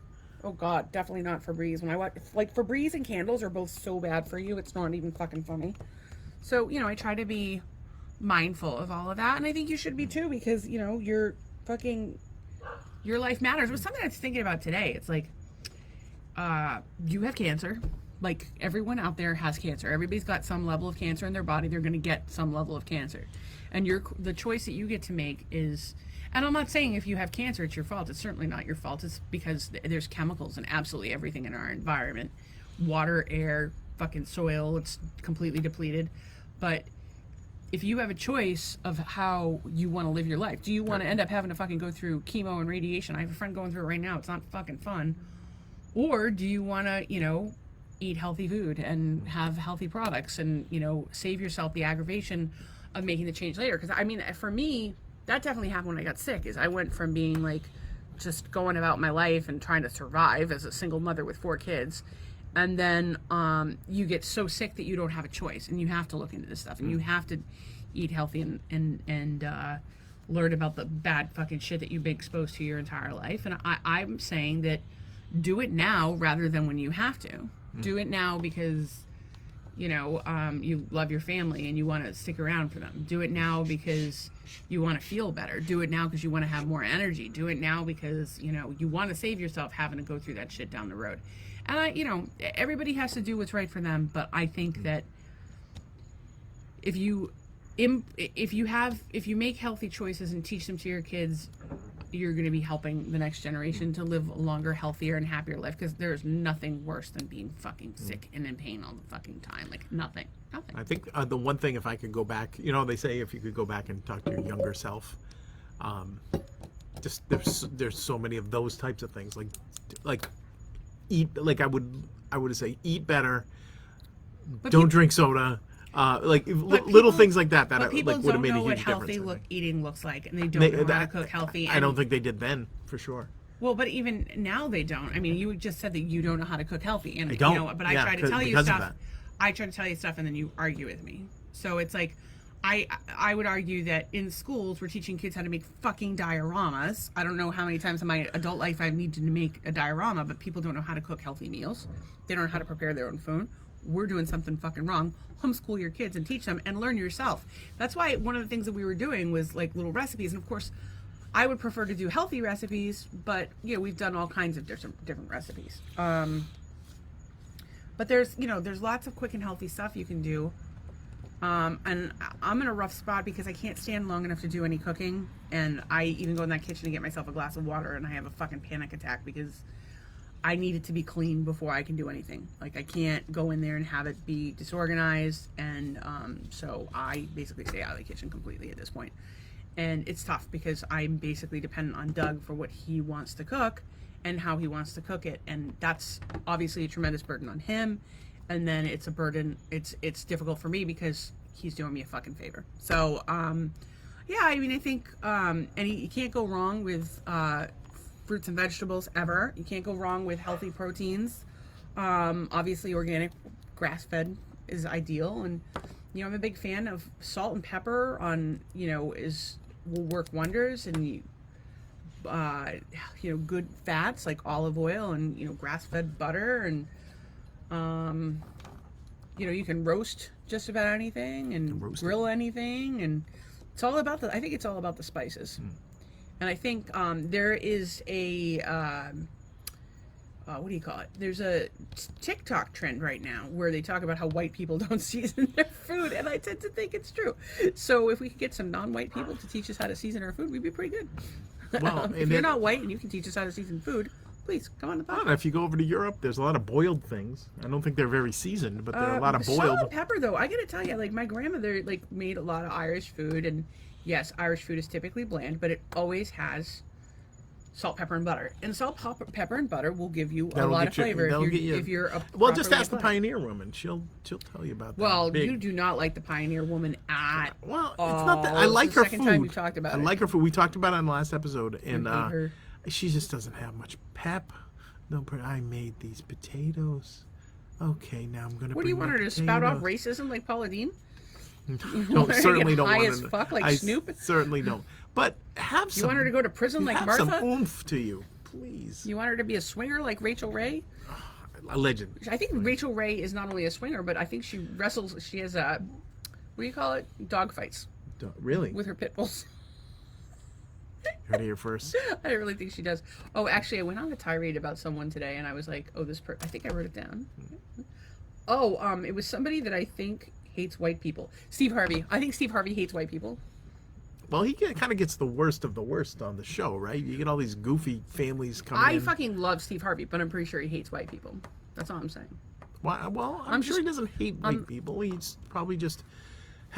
Oh God, definitely not Febreze. When I watch, Febreze and candles are both so bad for you. It's not even fucking funny. So I try to be mindful of all of that, and I think you should be too, because your life matters. It was something I was thinking about today. It's you have cancer. Everyone out there has cancer. Everybody's got some level of cancer in their body. They're going to get some level of cancer. And the choice that you get to make is, and I'm not saying if you have cancer, it's your fault. It's certainly not your fault. It's because there's chemicals in absolutely everything in our environment. Water, air, fucking soil. It's completely depleted. But if you have a choice of how you want to live your life, do you want to end up having to fucking go through chemo and radiation? I have a friend going through it right now. It's not fucking fun. Or do you want to, eat healthy food and have healthy products and, save yourself the aggravation of making the change later? Because, for me, that definitely happened when I got sick. Is I went from being, just going about my life and trying to survive as a single mother with 4 kids. And then you get so sick that you don't have a choice. And you have to look into this stuff. And you have to eat healthy and learn about the bad fucking shit that you've been exposed to your entire life. And I'm saying that do it now rather than when you have to. Do it now because, you love your family and you want to stick around for them. Do it now because you want to feel better. Do it now because you want to have more energy. Do it now because, you want to save yourself having to go through that shit down the road. And everybody has to do what's right for them. But I think that if you make healthy choices and teach them to your kids, you're going to be helping the next generation to live a longer, healthier, and happier life, because there's nothing worse than being fucking sick and in pain all the fucking time. Nothing. I think the one thing, if I could go back, they say if you could go back and talk to your younger self, just there's so many of those types of things, eat, I would say eat better, don't drink soda. Little things like that but people would have made a huge difference. People don't know what healthy eating looks like, and they don't know how to cook healthy. I don't think they did then, for sure. Well, but even now they don't. You just said that you don't know how to cook healthy, and I don't. But I try to tell you stuff. I try to tell you stuff, and then you argue with me. So it's I would argue that in schools we're teaching kids how to make fucking dioramas. I don't know how many times in my adult life I've needed to make a diorama, but people don't know how to cook healthy meals. They don't know how to prepare their own food. We're doing something fucking wrong. Homeschool your kids and teach them and learn yourself. That's why one of the things that we were doing was little recipes. And of course, I would prefer to do healthy recipes, but we've done all kinds of different recipes. But there's lots of quick and healthy stuff you can do. And I'm in a rough spot because I can't stand long enough to do any cooking. And I even go in that kitchen to get myself a glass of water, and I have a fucking panic attack because I need it to be clean before I can do anything. Like, I can't go in there and have it be disorganized. And so I basically stay out of the kitchen completely at this point. And it's tough because I'm basically dependent on Doug for what he wants to cook and how he wants to cook it. And that's obviously a tremendous burden on him. And then it's a burden, it's difficult for me because he's doing me a fucking favor. So, yeah, I mean, I think, you can't go wrong with fruits and vegetables ever. You can't go wrong with healthy proteins. Obviously, organic, grass-fed is ideal. And, I'm a big fan of salt and pepper on, will work wonders. And, good fats like olive oil and, grass-fed butter. And, you can roast just about anything and grill anything. And I think it's all about the spices. And I think there is a, what do you call it? There's a TikTok trend right now where they talk about how white people don't season their food, and I tend to think it's true. So if we could get some non-white people to teach us how to season our food, we'd be pretty good. Well, if you're not white and you can teach us how to season food, please come on the podcast. If you go over to Europe, there's a lot of boiled things. I don't think they're very seasoned, but there are a lot of boiled. Salt and pepper, though, I gotta tell you, like, my grandmother made a lot of Irish food, and yes, Irish food is typically bland, but it always has salt, pepper, and butter. And salt, pepper, and butter will give you a lot of flavor if you're a well, just ask the Pioneer Woman. She'll tell you about that. Well, you do not like the Pioneer Woman at Well, it's not that. I like her food. Second time we talked about it. I like her food. We talked about it on the last episode, and she just doesn't have much pep. No, but I made these potatoes. Okay, now I'm gonna. What do you want her to spout off racism like Paula Deen? No, certainly don't high want as her. fuck like Snoop. Certainly don't. But have some. You want her to go to prison like Martha? Have some oomph to you, please. You want her to be a swinger like Rachel Ray? Allegedly. I think Rachel Ray is not only a swinger, but I think she wrestles. She has what do you call it? Dog fights. Really? With her pit bulls. Heard it here first. I really think she does. Oh, actually, I went on a tirade about someone today, and I was like, "Oh, I think I wrote it down." Oh, it was somebody that I think hates white people. Steve Harvey. I think Steve Harvey hates white people. Well, he kind of gets the worst of the worst on the show, right? You get all these goofy families coming in. I fucking love Steve Harvey, but I'm pretty sure he hates white people. That's all I'm saying. Well, I'm sure he doesn't hate white people. He's probably just...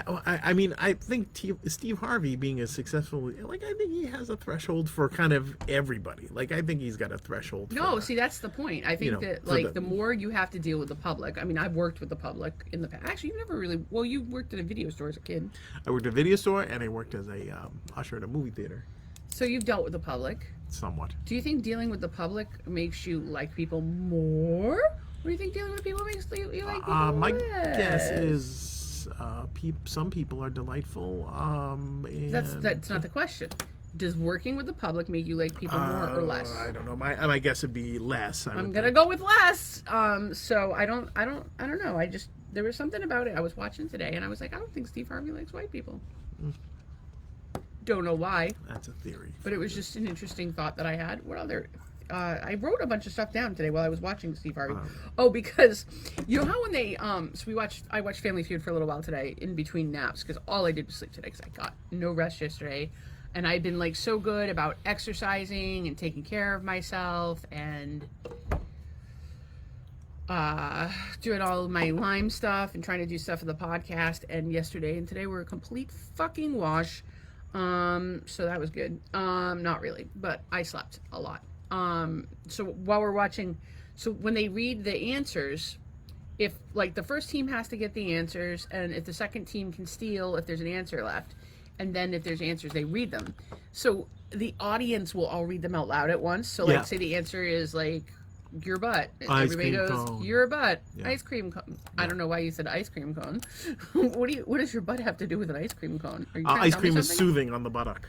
I mean, I think Steve Harvey being as successful, I think he has a threshold for kind of everybody. I think he's got a threshold. No, see, that's the point. I think that, the more you have to deal with the public. I mean, I've worked with the public in the past. Actually, you've never really. Well, you worked at a video store as a kid. I worked at a video store, and I worked as a usher at a movie theater. So you've dealt with the public. Somewhat. Do you think dealing with the public makes you like people more? Or do you think dealing with people makes you like people less? My guess is. Some people are delightful. That's not the question. Does working with the public make you like people more or less? I don't know. My guess would be less. I'm gonna go with less. So I don't know. There was something about it I was watching today, and I was like, I don't think Steve Harvey likes white people. Don't know why. That's a theory. But it was just an interesting thought that I had. What other? I wrote a bunch of stuff down today while I was watching Steve Harvey. Because you know how when they I watched Family Feud for a little while today in between naps because all I did was sleep today because I got no rest yesterday, and I've been so good about exercising and taking care of myself and doing all of my Lyme stuff and trying to do stuff for the podcast. And yesterday and today were a complete fucking wash. So that was good. Not really, but I slept a lot. So while we're watching, so when they read the answers, if the first team has to get the answers, and if the second team can steal if there's an answer left, and then if there's answers, they read them. So the audience will all read them out loud at once. So say the answer is your butt. Everybody goes, cone. Your butt. Yeah. Ice cream cone. Yeah. I don't know why you said ice cream cone. What does your butt have to do with an ice cream cone? Are you ice cream is soothing on the buttock.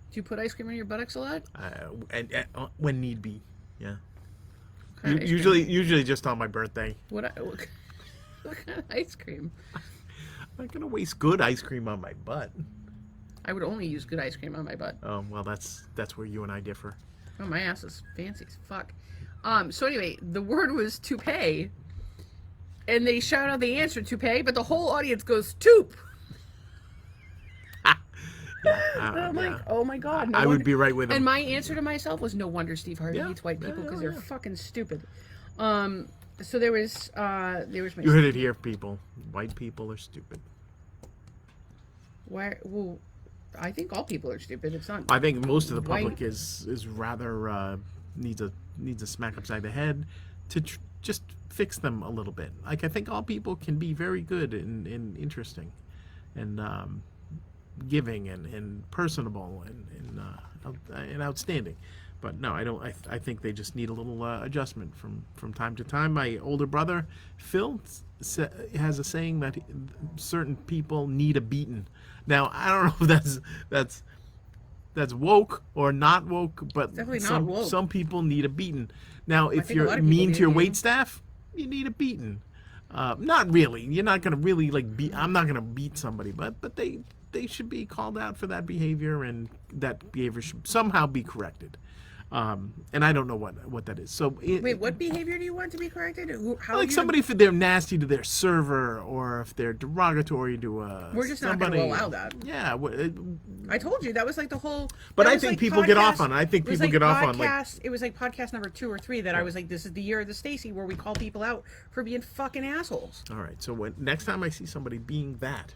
Do you put ice cream on your buttocks a lot? And when need be, yeah. Usually just on my birthday. What kind of ice cream? I'm not gonna waste good ice cream on my butt. I would only use good ice cream on my butt. Oh well, that's where you and I differ. Oh, my ass is fancy as fuck. So anyway, the word was toupee, and they shout out the answer toupee, but the whole audience goes toupe. I'm like, oh my god! I would be right with him. And my answer to myself was, no wonder Steve Harvey hates white people because they're fucking stupid. So there was my. You heard it here, people. White people are stupid. Why? Well, I think all people are stupid. It's not. I think most of the public white. is rather needs a smack upside the head to just fix them a little bit. Like, I think all people can be very good and interesting, and giving and personable and outstanding. But no, I don't. I think they just need a little adjustment from time to time. My older brother Phil has a saying that certain people need a beating. Now, I don't know if that's woke or not woke, but definitely not woke. Some people need a beating. Now, if think a lot you're of people mean need to your a wait beating. staff, you need a beating. Not really. You're not gonna really beat. I'm not gonna beat somebody, but they should be called out for that behavior, and that behavior should somehow be corrected. And I don't know what that is. So Wait, what behavior do you want to be corrected? How like somebody, if they're nasty to their server, or if they're derogatory to We're just somebody, not going to allow that. Yeah, I told you that was like the whole. but that I was think like people get off podcast- on it. I think it was people like get off on podcast. It was like podcast number 2 or 3 that I was like, this is the year of the Stacy, where we call people out for being fucking assholes. All right, so next time I see somebody being that,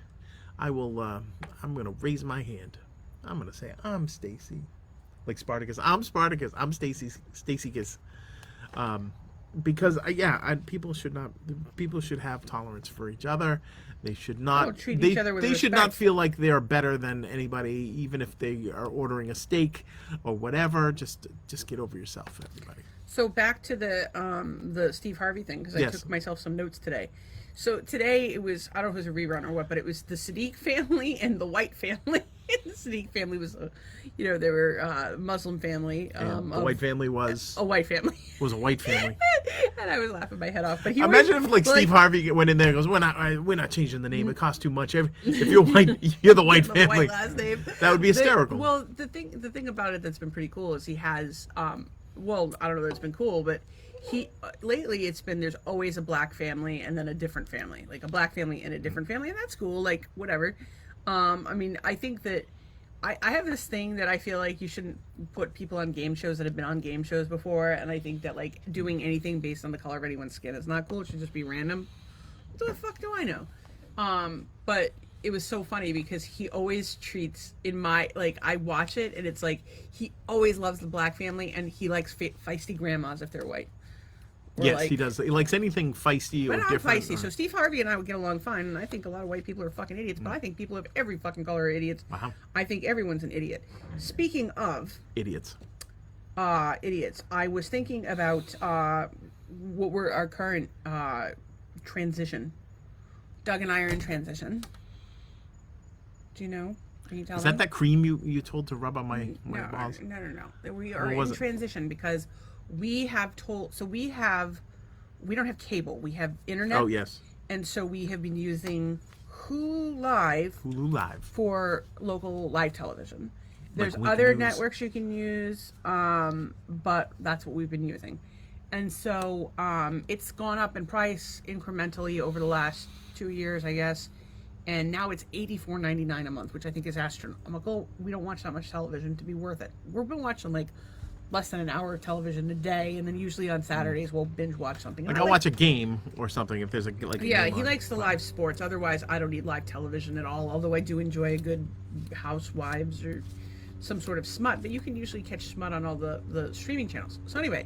I will. I'm gonna raise my hand. I'm gonna say, I'm Stacy. Like Spartacus, I'm Spartacus. I'm Stacycus. Because people should have tolerance for each other. They should not treat each other with They should not respect. feel like they're better than anybody, even if they are ordering a steak or whatever. Just get over yourself, everybody. So back to the Steve Harvey thing, because I Yes. took myself some notes today. So today it was, I don't know if it was a rerun or what, but it was the Sadiq family and the white family. The Sadiq family was, they were a Muslim family. And the white family was a white family. a white family. And I was laughing my head off. But he Imagine if Steve Harvey went in there and goes, we're not changing the name. It costs too much. If you're white, you're the white the family. white last name. That would be hysterical. Well, the thing about it that's been pretty cool is he has, I don't know that it's been cool, but lately it's been, there's always a black family and then a different family, like a black family and a different family, and that's cool, like whatever. I mean, I think that I have this thing that I feel like you shouldn't put people on game shows that have been on game shows before, and I think that like doing anything based on the color of anyone's skin is not cool. It should just be random. What the fuck do I know? But it was so funny because he always treats, I watch it and it's like he always loves the black family and he likes feisty grandmas if they're white. Or Yes, he does. He likes anything feisty or but not different. feisty. So Steve Harvey and I would get along fine, and I think a lot of white people are fucking idiots, but I think people of every fucking color are idiots. Wow. I think everyone's an idiot. Speaking of Idiots. idiots, I was thinking about what were our current transition. Doug and I are in transition. Do you know? Can you tell Is me? that cream you told to rub on my balls? No. We are Or was in it? transition because we don't have cable. We have internet. Oh, yes. And so we have been using Hulu Live for local live television. There's Weekly other News. networks you can use, but that's what we've been using. And so it's gone up in price incrementally over the last 2 years, I guess. And now it's $84.99 a month, which I think is astronomical. We don't watch that much television to be worth it. We've been watching like less than an hour of television a day, and then usually on Saturdays we'll binge watch something. Like I'll watch a game or something if there's a Yeah, game he on. likes the live sports. Otherwise, I don't need live television at all. Although I do enjoy a good Housewives or some sort of smut, but you can usually catch smut on all the streaming channels. So anyway,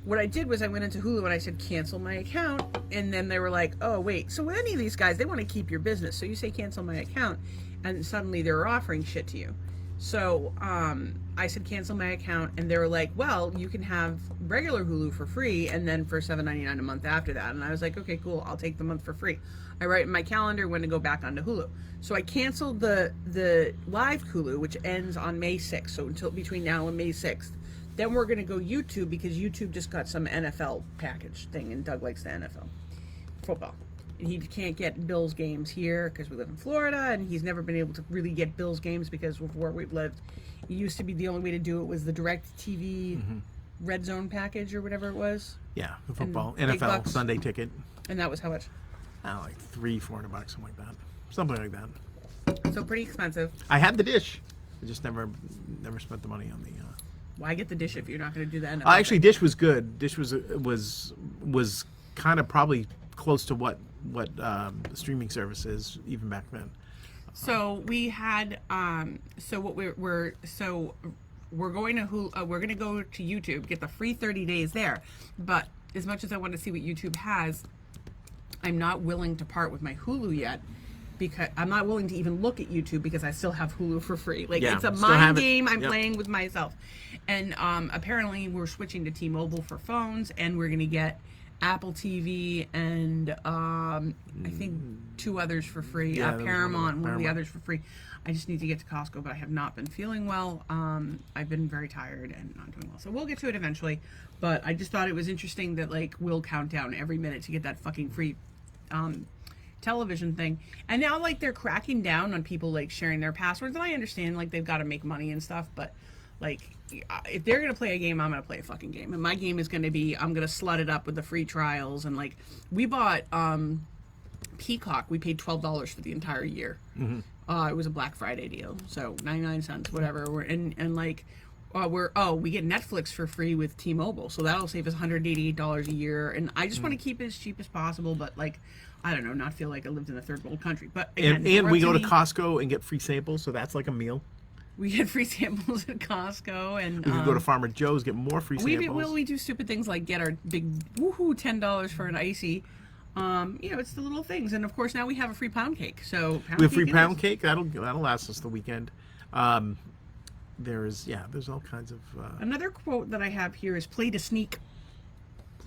what I did was I went into Hulu and I said cancel my account, and then they were like, oh wait, so any of these guys, they want to keep your business, so you say cancel my account, and suddenly they're offering shit to you. So I said cancel my account, and they were like, well, you can have regular Hulu for free, and then for $7.99 a month after that. And I was like, okay, cool, I'll take the month for free. I write in my calendar when to go back onto Hulu. So I canceled the live Hulu, which ends on May 6th, so until between now and May 6th. Then we're going to go YouTube, because YouTube just got some NFL package thing, and Doug likes the NFL football. And he can't get Bills games here because we live in Florida, and he's never been able to really get Bills games because of where we've lived. It used to be the only way to do it was the direct TV Red Zone package or whatever it was. Yeah, the football and big NFL bucks. Sunday ticket. And that was how much? Like $300-400, something like that. So pretty expensive. I had the dish. I just never spent the money on the. Why get the dish if you're not going to do that? Actually, dish was good. Dish was kind of probably close to what the streaming service is even back then. So we had so what we're going to we're going to go to YouTube, get the free 30 days there. But as much as I want to see what YouTube has, I'm not willing to part with my Hulu yet, because I'm not willing to even look at YouTube because I still have Hulu for free. Like, it's a mind game I'm playing with myself. And apparently we're switching to T-Mobile for phones, and we're going to get Apple TV and I think 2 others for free. Paramount, one of the others for free. I just need to get to Costco, but I have not been feeling well. I've been very tired and not doing well. So we'll get to it eventually. But I just thought it was interesting that, like, we'll count down every minute to get that fucking free television thing. And now, like, they're cracking down on people, like, sharing their passwords. And I understand, like, they've got to make money and stuff. But, like, if they're going to play a game, I'm going to play a fucking game. And my game is going to be, I'm going to slut it up with the free trials. And, like, we bought Peacock. We paid $12 for the entire year. It was a Black Friday deal. So 99 cents, whatever. We get Netflix for free with T-Mobile, so that'll save us $188 a year. And I just want to keep it as cheap as possible, but, like, I don't know, not feel like I lived in a third world country. But again, and we go to Costco and get free samples, so that's like a meal. We get free samples at Costco, and we can go to Farmer Joe's, get more free samples. We do stupid things like get our big woohoo $10 for an icy. It's the little things, and of course now we have a free pound cake. So we have free pound cake. That'll last us the weekend. There's all kinds of. Another quote that I have here is "play to sneak."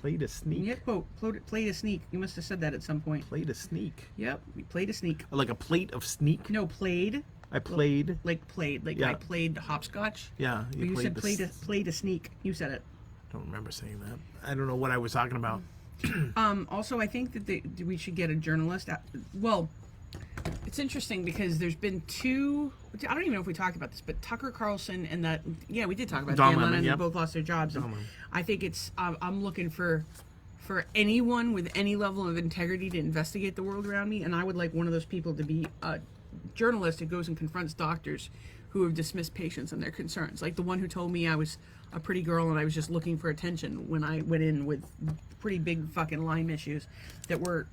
Play to sneak. Yeah, quote. Play to sneak. You must have said that at some point. Play to sneak. Yep, we play to sneak. Like a plate of sneak. No, played. I played. Like I played hopscotch. Yeah, you said play to sneak. You said it. I don't remember saying that. I don't know what I was talking about. Also, I think that we should get a journalist. Well, it's interesting because there's been 2. I don't even know if we talked about this, but Tucker Carlson and that. Yeah, we did talk about Dan Lemon. They both lost their jobs. And I think it's. I'm looking for anyone with any level of integrity to investigate the world around me, and I would like one of those people to be a journalist who goes and confronts doctors who have dismissed patients and their concerns. Like the one who told me I was a pretty girl and I was just looking for attention when I went in with pretty big fucking Lyme issues that were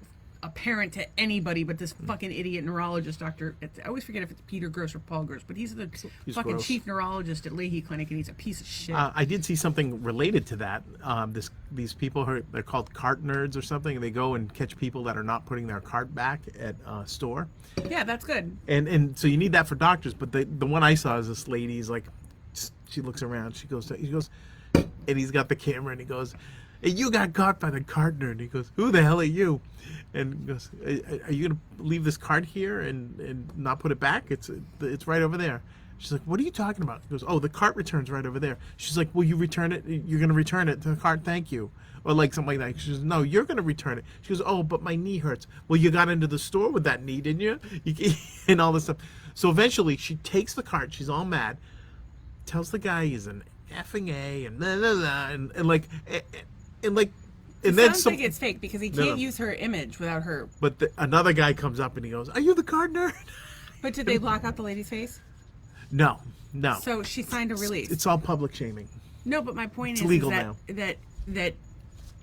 apparent to anybody but this fucking idiot neurologist, doctor. I always forget if it's Peter Gross or Paul Gross, but he's fucking gross. Chief neurologist at Leahy Clinic, and he's a piece of shit. I did see something related to that. These people, they're called cart nerds or something, and they go and catch people that are not putting their cart back at a store. Yeah, that's good. And so you need that for doctors, but the one I saw is this lady's like, she looks around, he goes, and he's got the camera, and he goes, "Hey, you got caught by the cart nerd." And he goes, "Who the hell are you?" And he goes, "Are you gonna leave this cart here and not put it back? It's right over there." She's like, "What are you talking about?" He goes, "Oh, the cart returns right over there." She's like, "Will you return it? You're gonna return it to the cart? Thank you." Or like something like that. She goes, "No, you're gonna return it." She goes, "Oh, but my knee hurts." "Well, you got into the store with that knee, didn't you?" And all this stuff. So eventually she takes the cart, she's all mad, tells the guy he's an effing A and blah, blah, blah, and then sounds like it's fake because he can't use her image without her. But another guy comes up and he goes, "Are you the cart nerd?" But did they block out the lady's face? No. So she signed a release. It's all public shaming. No, but my point is legal that, now. that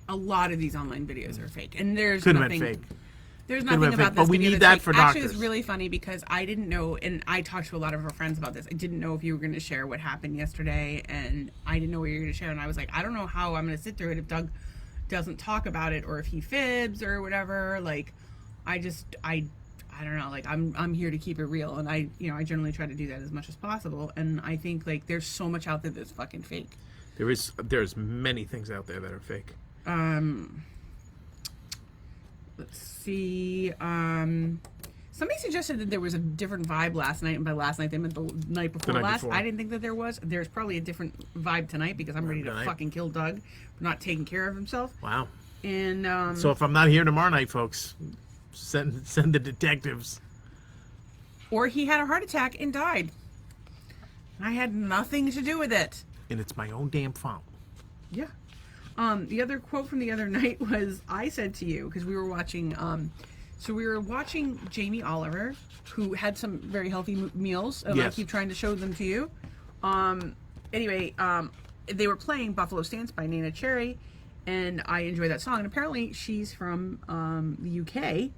a lot of these online videos are fake, and there's Could nothing. have been fake. There's nothing about this. But we video need that's that for fake. doctors. Actually, it's really funny because I didn't know, and I talked to a lot of our friends about this. I didn't know if you were going to share what happened yesterday, and I didn't know what you were going to share. And I was like, I don't know how I'm going to sit through it if Doug doesn't talk about it or if he fibs or whatever. Like, I don't know. Like, I'm here to keep it real, and I generally try to do that as much as possible. And I think like there's so much out there that's fucking fake. There's many things out there that are fake. Let's see. Somebody suggested that there was a different vibe last night, and by last night they meant the night before last. I didn't think that there was. There's probably a different vibe tonight because I'm ready to fucking kill Doug for not taking care of himself. Wow. And so if I'm not here tomorrow night, folks, send the detectives. Or he had a heart attack and died. I had nothing to do with it. And it's my own damn fault. Yeah. The other quote from the other night was, I said to you, because we were watching, Jamie Oliver, who had some very healthy meals, and I Yes. keep trying to show them to you. Anyway, they were playing Buffalo Stance by Nana Cherry, and I enjoy that song. And apparently she's from the UK,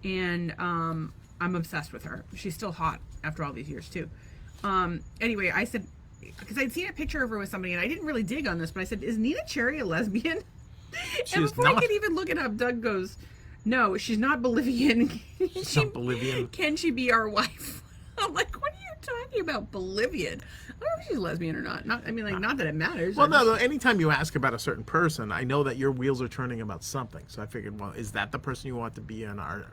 and I'm obsessed with her. She's still hot after all these years, too. Anyway, I said, because I'd seen a picture of her with somebody, and I didn't really dig on this, but I said, is Nina Cherry a lesbian? She And is before I not. could even look it up, Doug goes, no, she's not Bolivian. She's not Bolivian. Can she be our wife? I'm like, what are you talking about, Bolivian? I don't know if she's lesbian or not. Not that it matters. Well, no, anytime you ask about a certain person, I know that your wheels are turning about something. So I figured, well, is that the person you want to be in our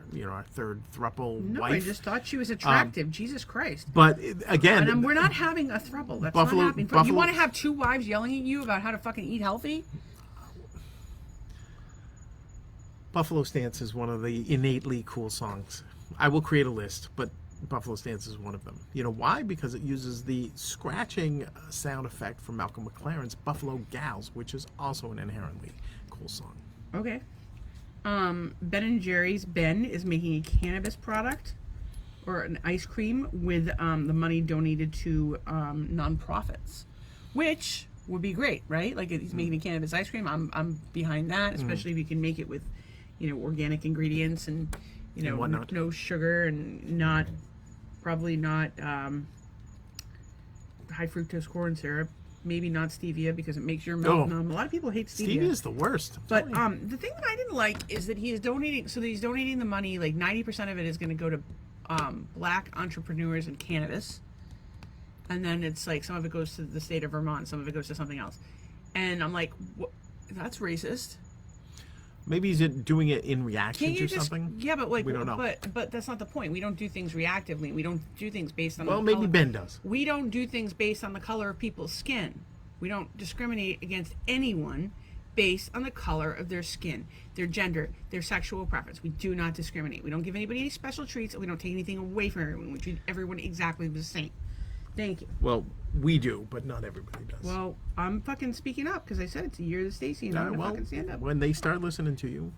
third throuple No, wife? I just thought she was attractive. Jesus Christ. But again, And we're not having a throuple. That's Buffalo- not happening. You Buffalo- want to have two wives yelling at you about how to fucking eat healthy? Buffalo Stance is one of the innately cool songs. I will create a list, but Buffalo Stance is one of them. You know why? Because it uses the scratching sound effect from Malcolm McLaren's Buffalo Gals, which is also an inherently cool song. Okay. Ben and Jerry's Ben is making a cannabis product or an ice cream with the money donated to nonprofits, which would be great, right? Like he's making a cannabis ice cream. I'm behind that, especially if you can make it with, organic ingredients and And whatnot. no sugar and probably not high fructose corn syrup. Maybe not stevia because it makes your mouth numb. A lot of people hate stevia. Stevia is the worst. But the thing that I didn't like is that he is donating. So he's donating the money. Like 90% of it is going to go to black entrepreneurs in cannabis, and then it's like some of it goes to the state of Vermont, some of it goes to something else. And I'm like, that's racist. Maybe he's doing it in reaction Can't you to just? something. Yeah, but like, We don't know. But that's not the point. We don't do things reactively. We don't do things based on. Well, the maybe color. Ben does. We don't do things based on the color of people's skin. We don't discriminate against anyone based on the color of their skin, their gender, their sexual preference. We do not discriminate. We don't give anybody any special treats, and we don't take anything away from everyone. We treat everyone exactly the same. Thank you. Well, we do, but not everybody does. Well, I'm fucking speaking up because I said it's a year of Stacy, and I'm gonna fucking stand up. When they start listening to you,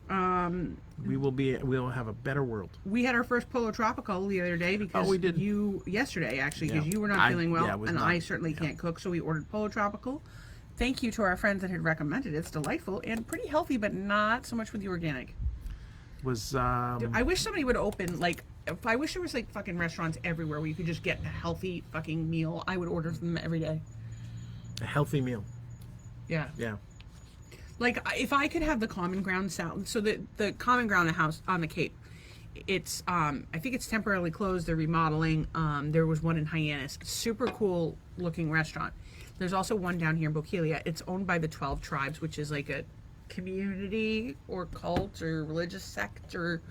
we'll have a better world. We had our first Polo Tropical the other day because we did. yesterday actually, because Yeah. you were not feeling well, yeah, I was and not. I certainly can't cook, so we ordered Polo Tropical. Thank you to our friends that had recommended it. It's delightful and pretty healthy, but not so much with the organic. Was I wish somebody would open I wish there was like fucking restaurants everywhere where you could just get a healthy fucking meal. I would order from them every day. a healthy meal? Yeah. Yeah. Like if I could have the Common Ground salad, so the Common Ground house on the Cape, it's I think it's temporarily closed. They're remodeling. There was one in Hyannis, super cool looking restaurant. There's also one down here in Bokeelia. It's owned by the 12 Tribes, which is like a community or cult or religious sect or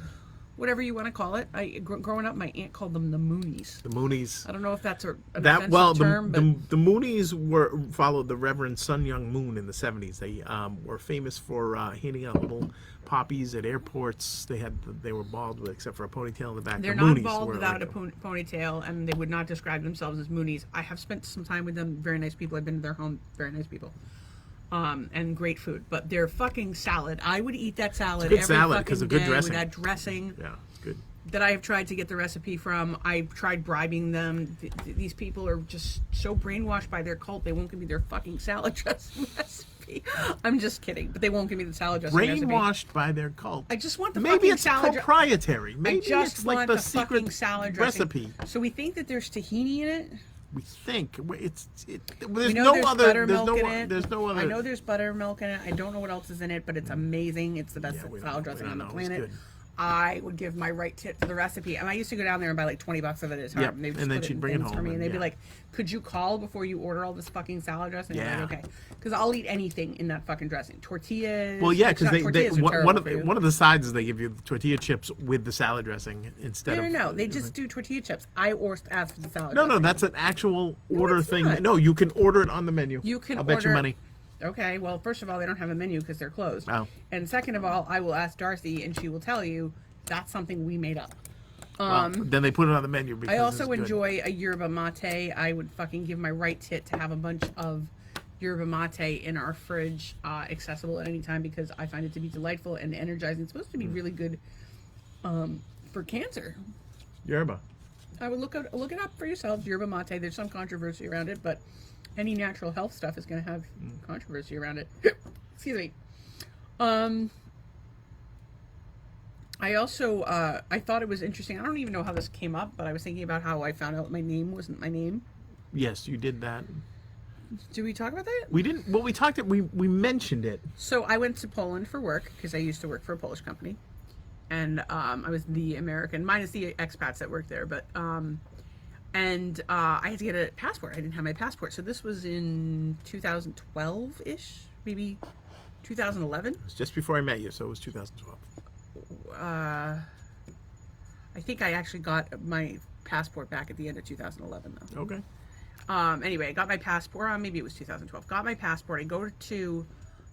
whatever you want to call it. Growing up, my aunt called them the Moonies. The Moonies. I don't know if that's an That offensive term, but the Moonies followed the Reverend Sun Young Moon in the 70s. They were famous for handing out little poppies at airports. They were bald except for a ponytail in the back. they're The not Moonies bald were without like a ponytail, and they would not describe themselves as Moonies. I have spent some time with them. Very nice people. I've been to their home. Very nice people. And great food. But their fucking salad, I would eat that salad good every salad, fucking 'cause of good day dressing. with that dressing. Yeah, it's good. That I have tried to get the recipe from. I've tried bribing them. These people are just so brainwashed by their cult, they won't give me their fucking salad dressing recipe. I'm just kidding, but they won't give me the salad dressing recipe. Brainwashed by their cult. I just want the Maybe fucking it's salad proprietary. Maybe I just it's want like the the secret fucking salad dressing. recipe. So we think that there's tahini in it. We think there's We know no there's other. buttermilk in it. There's no other. I know there's buttermilk in it. I don't know what else is in it, but it's amazing. It's the best Yeah, we salad don't dressing on the know. It's planet. good. I would give my right tit for the recipe. And I used to go down there and buy like $20 of it at a time. Yep. They would just And then put she'd in bring it things for home me, and and they'd be yeah. like, "Could you call before you order all this fucking salad dressing?" Yeah. I'm like, okay, because I'll eat anything in that fucking dressing. Tortillas. Well, yeah, because tortillas are one terrible of for you. one of the sides is they give you tortilla chips with the salad dressing instead of. No. They just do tortilla chips. I asked for the salad. No, dressing. that's an actual order it's thing. not. No, you can order it on the menu. You can I'll bet you order- money. Okay, well, first of all, they don't have a menu because they're closed. Oh. And second of all, I will ask Darcy, and she will tell you that's something we made up. Well, then they put it on the menu because I also it's good. enjoy a yerba mate. I would fucking give my right tit to have a bunch of yerba mate in our fridge, accessible at any time, because I find it to be delightful and energizing. It's supposed to be really good for cancer. Yerba. I would look it up for yourselves. Yerba mate. There's some controversy around it, but any natural health stuff is going to have controversy around it. Excuse me. I also I thought it was interesting. I don't even know how this came up, but I was thinking about how I found out my name wasn't my name. Yes, you did that. Did we talk about that? We didn't. Well, we mentioned it. So I went to Poland for work because I used to work for a Polish company, and I was the American, minus the expats that worked there. But I had to get a passport. I didn't have my passport, so this was in 2012-ish, maybe 2011. It was just before I met you, so it was 2012. I think I actually got my passport back at the end of 2011, though. Okay. Anyway, I got my passport. Maybe it was 2012. Got my passport. I go to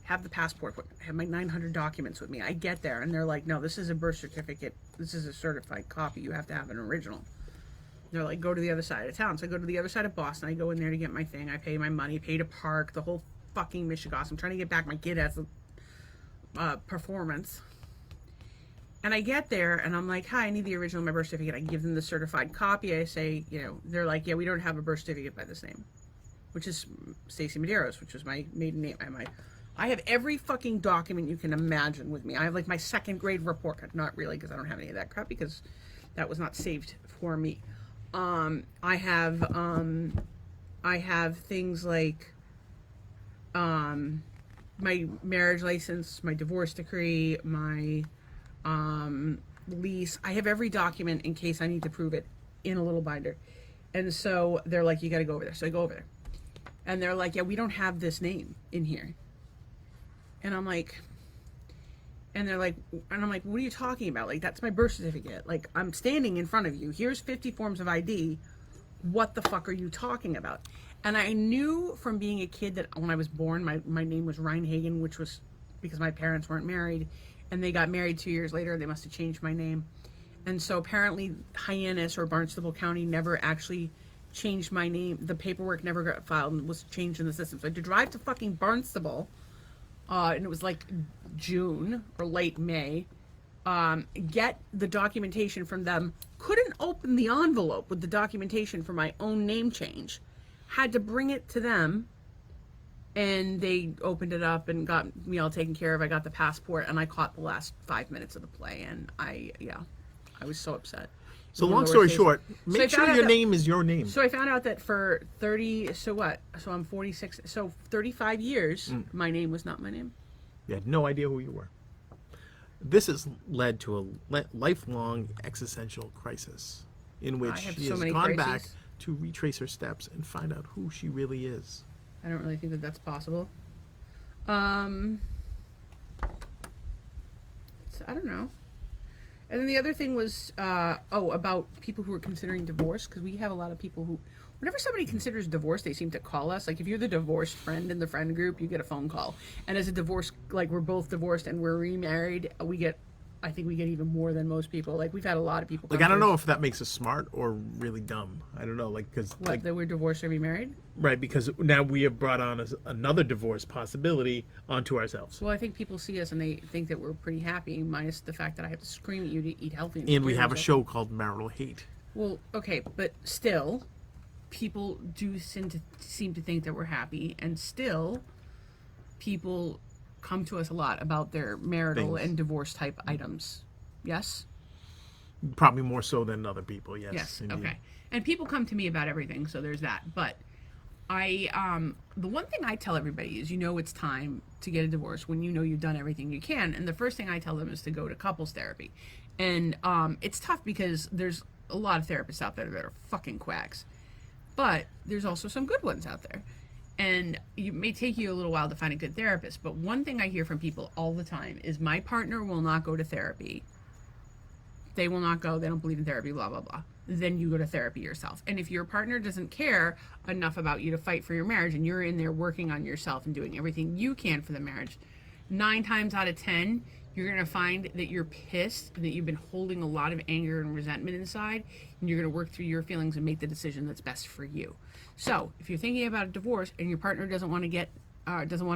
have the passport. I have my 900 documents with me. I get there, and they're like, "No, this is a birth certificate. This is a certified copy. You have to have an original." They're like, "Go to the other side of town." So I go to the other side of Boston. I go in there to get my thing. I pay my money, pay to park, the whole fucking Michigan. I'm trying to get back. My kid has a performance. And I get there, and I'm like, "Hi, I need the original of my birth certificate." I give them the certified copy. I say, they're like, "Yeah, we don't have a birth certificate by this name," which is Stacy Medeiros, which was my maiden name. I have every fucking document you can imagine with me. I have like my second grade report card. Not really, because I don't have any of that crap, because that was not saved for me. I have things like my marriage license, my divorce decree, my lease. I have every document in case I need to prove it in a little binder. And so they're like, "You got to go over there." So I go over there, and they're like, "Yeah, we don't have this name in here." And I'm like, and I'm like, "What are you talking about? Like, that's my birth certificate. Like, I'm standing in front of you. Here's 50 forms of ID. What the fuck are you talking about?" And I knew from being a kid that when I was born, my name was Reinhagen, which was because my parents weren't married. And they got married 2 years later. They must have changed my name. And so apparently Hyannis or Barnstable County never actually changed my name. The paperwork never got filed and was changed in the system. So I had to drive to fucking Barnstable, and it was like June or late May, get the documentation from them. Couldn't open the envelope with the documentation for my own name change. Had to bring it to them. And they opened it up and got me all taken care of. I got the passport, and I caught the last 5 minutes of the play, and I was so upset. So long story short, make sure your name is your name. So I found out that for 30, so what? So I'm 46, so 35 years, my name was not my name. You had no idea who you were. This has led to a lifelong existential crisis in which she has gone back to retrace her steps and find out who she really is. I don't really think that that's possible. So I don't know. And then the other thing was, about people who are considering divorce, because we have a lot of people who, whenever somebody considers divorce, they seem to call us. Like, if you're the divorced friend in the friend group, you get a phone call. And as a divorce, like, we're both divorced and we're remarried, I think we get even more than most people. Like, we've had a lot of people. Like, I don't know if that makes us smart or really dumb. I don't know, like, because that we're divorced or remarried. Right, because now we have brought on another divorce possibility onto ourselves. Well, I think people see us and they think that we're pretty happy, minus the fact that I have to scream at you to eat healthy. And we have a show called Marital Hate. Well, okay, but still, people do seem to think that we're happy, and still, people come to us a lot about their marital and divorce type items. Yes? Probably more so than other people, yes. Yes, indeed. okay. And people come to me about everything, so there's that. But the one thing I tell everybody is, it's time to get a divorce when you know you've done everything you can. And the first thing I tell them is to go to couples therapy. And it's tough because there's a lot of therapists out there that are fucking quacks. But there's also some good ones out there. And it may take you a little while to find a good therapist. But one thing I hear from people all the time is, my partner will not go to therapy. They will not go. They don't believe in therapy, blah, blah, blah. Then you go to therapy yourself. And if your partner doesn't care enough about you to fight for your marriage, and you're in there working on yourself and doing everything you can for the marriage, 9 times out of 10, you're going to find that you're pissed and that you've been holding a lot of anger and resentment inside, and you're going to work through your feelings and make the decision that's best for you. So if you're thinking about a divorce and your partner doesn't want to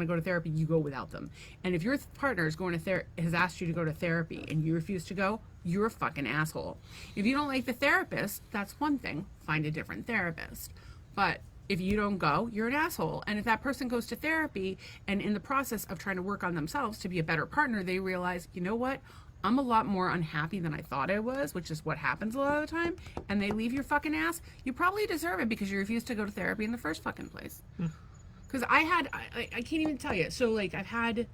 go to therapy, you go without them. And if your partner is going to has asked you to go to therapy and you refuse to go, you're a fucking asshole. If you don't like the therapist, that's one thing. Find a different therapist. But if you don't go, you're an asshole. And if that person goes to therapy and in the process of trying to work on themselves to be a better partner, they realize, you know what? I'm a lot more unhappy than I thought I was, which is what happens a lot of the time, and they leave your fucking ass, you probably deserve it because you refused to go to therapy in the first fucking place. Because I can't even tell you. So, like, I've had...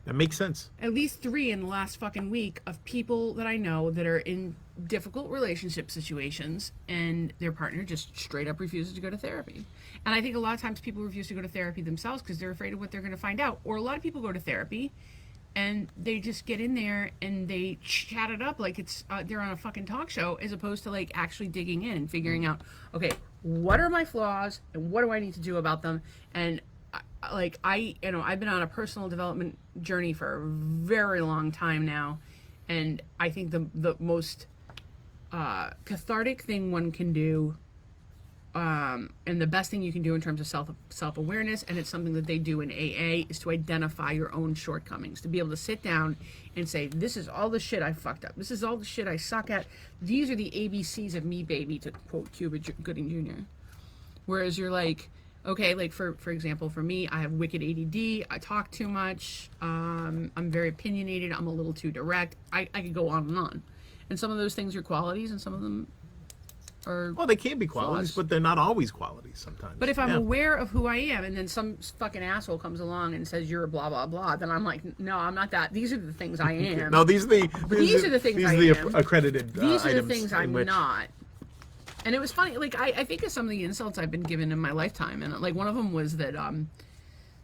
That makes sense. At least 3 in the last fucking week of people that I know that are in difficult relationship situations and their partner just straight up refuses to go to therapy. And I think a lot of times people refuse to go to therapy themselves because they're afraid of what they're going to find out. Or a lot of people go to therapy and they just get in there and they chat it up like it's they're on a fucking talk show, as opposed to like actually digging in and figuring out, okay, what are my flaws and what do I need to do about them? And I've been on a personal development journey for a very long time now, and I think the most cathartic thing one can do, and the best thing you can do in terms of self-awareness, and it's something that they do in AA, is to identify your own shortcomings, to be able to sit down and say, this is all the shit I fucked up, this is all the shit I suck at, these are the ABCs of me, baby, to quote Cuba Gooding Jr. Whereas you're like, okay, like for example, for me, I have wicked ADD, I talk too much, I'm very opinionated, I'm a little too direct, I could go on and on. And some of those things are qualities and some of them are... Well, they can be qualities, but they're not always qualities sometimes. But if I'm aware of who I am and then some fucking asshole comes along and says you're a blah, blah, blah, then I'm like, no, I'm not that. These are the things I am. No, these are the things I am. Accredited These are the items things I'm not. And it was funny, like, I think of some of the insults I've been given in my lifetime, and like one of them was that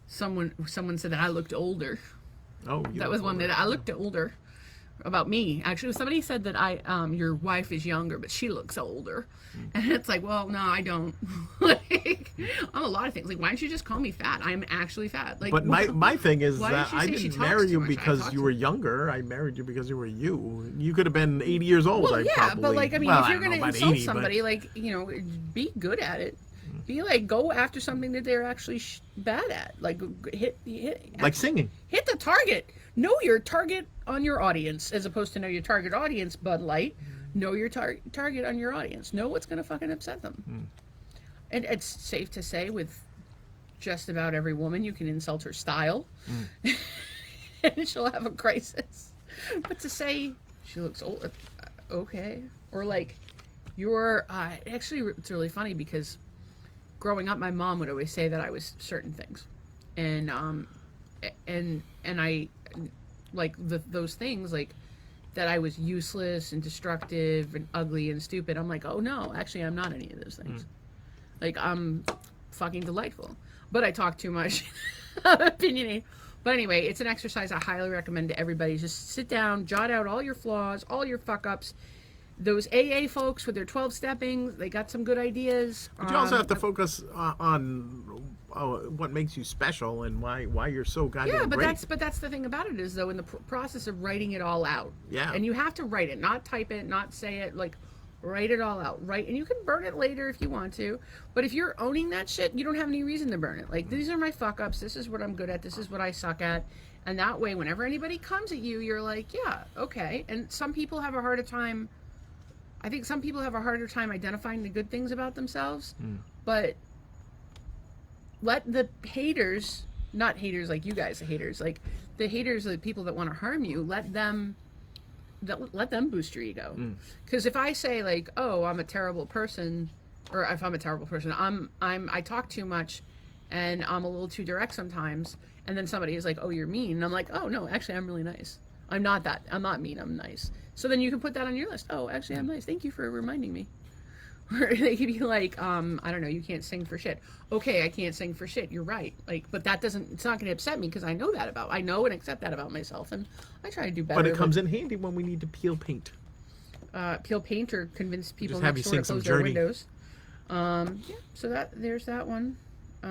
someone said that I looked older. Oh, that was one that I looked older about me. Actually, somebody said that your wife is younger, but she looks older. And it's like, well, no, I don't. Like, I'm a lot of things. Like, why don't you just call me fat? I'm actually fat. Like, but my thing is that I she didn't talks marry too you much? because you were younger. I married you because you were you. You could have been 80 years old. Well, I'd yeah, probably, but like, I mean, well, if you're I don't gonna know about insult 80, somebody, like, you know, be good at it. Be like, go after something that they're actually bad at. Like, hit like singing. Hit the target. Know your target on your audience, as opposed to know your target audience, Bud Light. Know your target on your audience. Know what's going to fucking upset them. And it's safe to say with just about every woman, you can insult her style. And she'll have a crisis. But to say she looks old, okay. Or like, actually, it's really funny because growing up, my mom would always say that I was certain things. And I, like, those things, like, that I was useless and destructive and ugly and stupid. I'm like, oh no, actually I'm not any of those things. Like, I'm fucking delightful. But I talk too much. Opinionated. But anyway, it's an exercise I highly recommend to everybody. Just sit down, jot out all your flaws, all your fuck-ups. Those AA folks with their 12-stepping, they got some good ideas. But you also have to focus on what makes you special and why you're so goddamn great. But that's the thing about it is, though, in the process of writing it all out. Yeah. And you have to write it, not type it, not say it, like, write it all out. Write, and you can burn it later if you want to. But if you're owning that shit, you don't have any reason to burn it. Like, these are my fuck-ups, this is what I'm good at, this is what I suck at. And that way, whenever anybody comes at you, you're like, yeah, okay. And some people have a harder time... I think some people have a harder time identifying the good things about themselves, but let the haters, not haters like you guys, the haters, like the haters, the people that want to harm you, let them boost your ego. Because if I say like, oh, I'm a terrible person, or if I'm a terrible person, I talk too much and I'm a little too direct sometimes, and then somebody is like, oh, you're mean, and I'm like, oh no, actually I'm really nice. I'm not that. I'm not mean. I'm nice. So then you can put that on your list. Oh, actually, I'm nice. Thank you for reminding me. Or they could be like, I don't know, you can't sing for shit. Okay, I can't sing for shit. You're right. Like, but that doesn't, it's not going to upset me because I know I know and accept that about myself. And I try to do better. But it comes in handy when we need to peel paint. Peel paint or convince people just have next you door to sing close some their Journey. windows. Yeah, so there's that one. I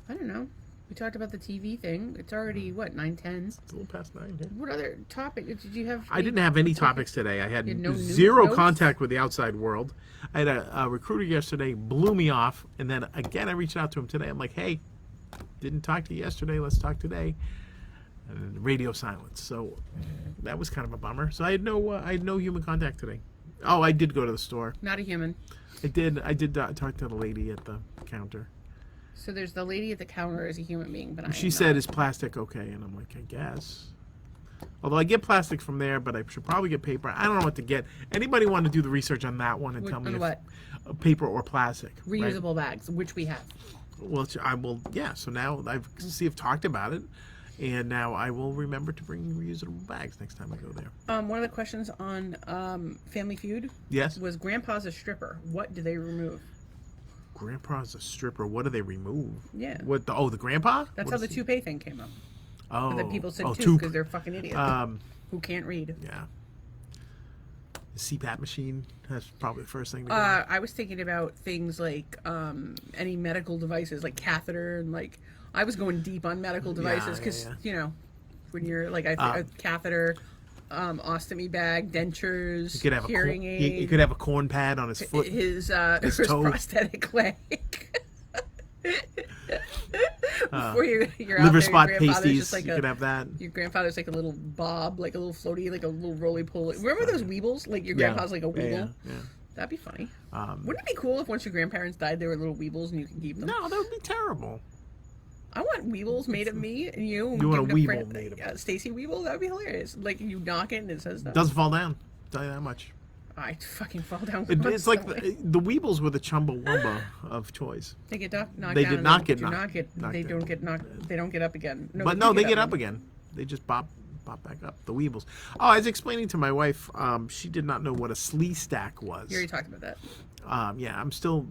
don't know. We talked about the TV thing. It's already, what, 9:10? It's a little past 9, yeah. What other topic did you have? I didn't have any topics today. I had You had no news zero notes? contact with the outside world. I had a recruiter yesterday, blew me off, and then again I reached out to him today. I'm like, hey, didn't talk to you yesterday. Let's talk today. And radio silence. So that was kind of a bummer. So I had no human contact today. Oh, I did go to the store. Not a human. I did talk to the lady at the counter. So there's the lady at the counter as a human being, but She said, is plastic okay? And I'm like, I guess. Although I get plastic from there, but I should probably get paper. I don't know what to get. Anybody want to do the research on that one and tell me on if what? Paper or plastic? right? Reusable bags, which we have. Well, I will. Yeah. So now I've talked about it, and now I will remember to bring reusable bags next time I go there. One of the questions on Family Feud Yes. was Grandpa's a stripper. What do they remove? Grandpa's a stripper. What do they remove? Yeah. What? The grandpa? That's What how the is he- toupee thing came up. Oh. That people said oh, too because they're fucking idiots who can't read. Yeah. The CPAP machine. That's probably the first thing to go. I was thinking about things like any medical devices, like catheter, and like I was going deep on medical devices because yeah. you know when you're like a catheter, ostomy bag, dentures, You could have hearing aid. You could have a corn pad on his foot. His toe. prosthetic leg. Before you're out Liver there, spot your grandfather's pasties. just like You could have that. Your grandfather's like a little bob, like a little floaty, like a little roly-poly. Remember those Weebles? Like your grandpa's like a Weeble? Yeah. That'd be funny. Wouldn't it be cool if once your grandparents died, they were little Weebles and you can keep them? No, that would be terrible. I want Weebles made of me and you. And You want a give it Weeble made of Stacy Weeble? That would be hilarious. Like you knock it and it says that. Doesn't fall down. Tell you that much. I fucking fall down. It's like constantly. the Weebles were the Chumbawamba of toys. They get knocked down. They did and not they get do knocked- not get. knocked They down. don't get knocked. They don't get up again. No, But you no, they get up again. They just bop back up. The Weebles. Oh, I was explaining to my wife. She did not know what a slee stack was. You already talked about that. Yeah, I'm still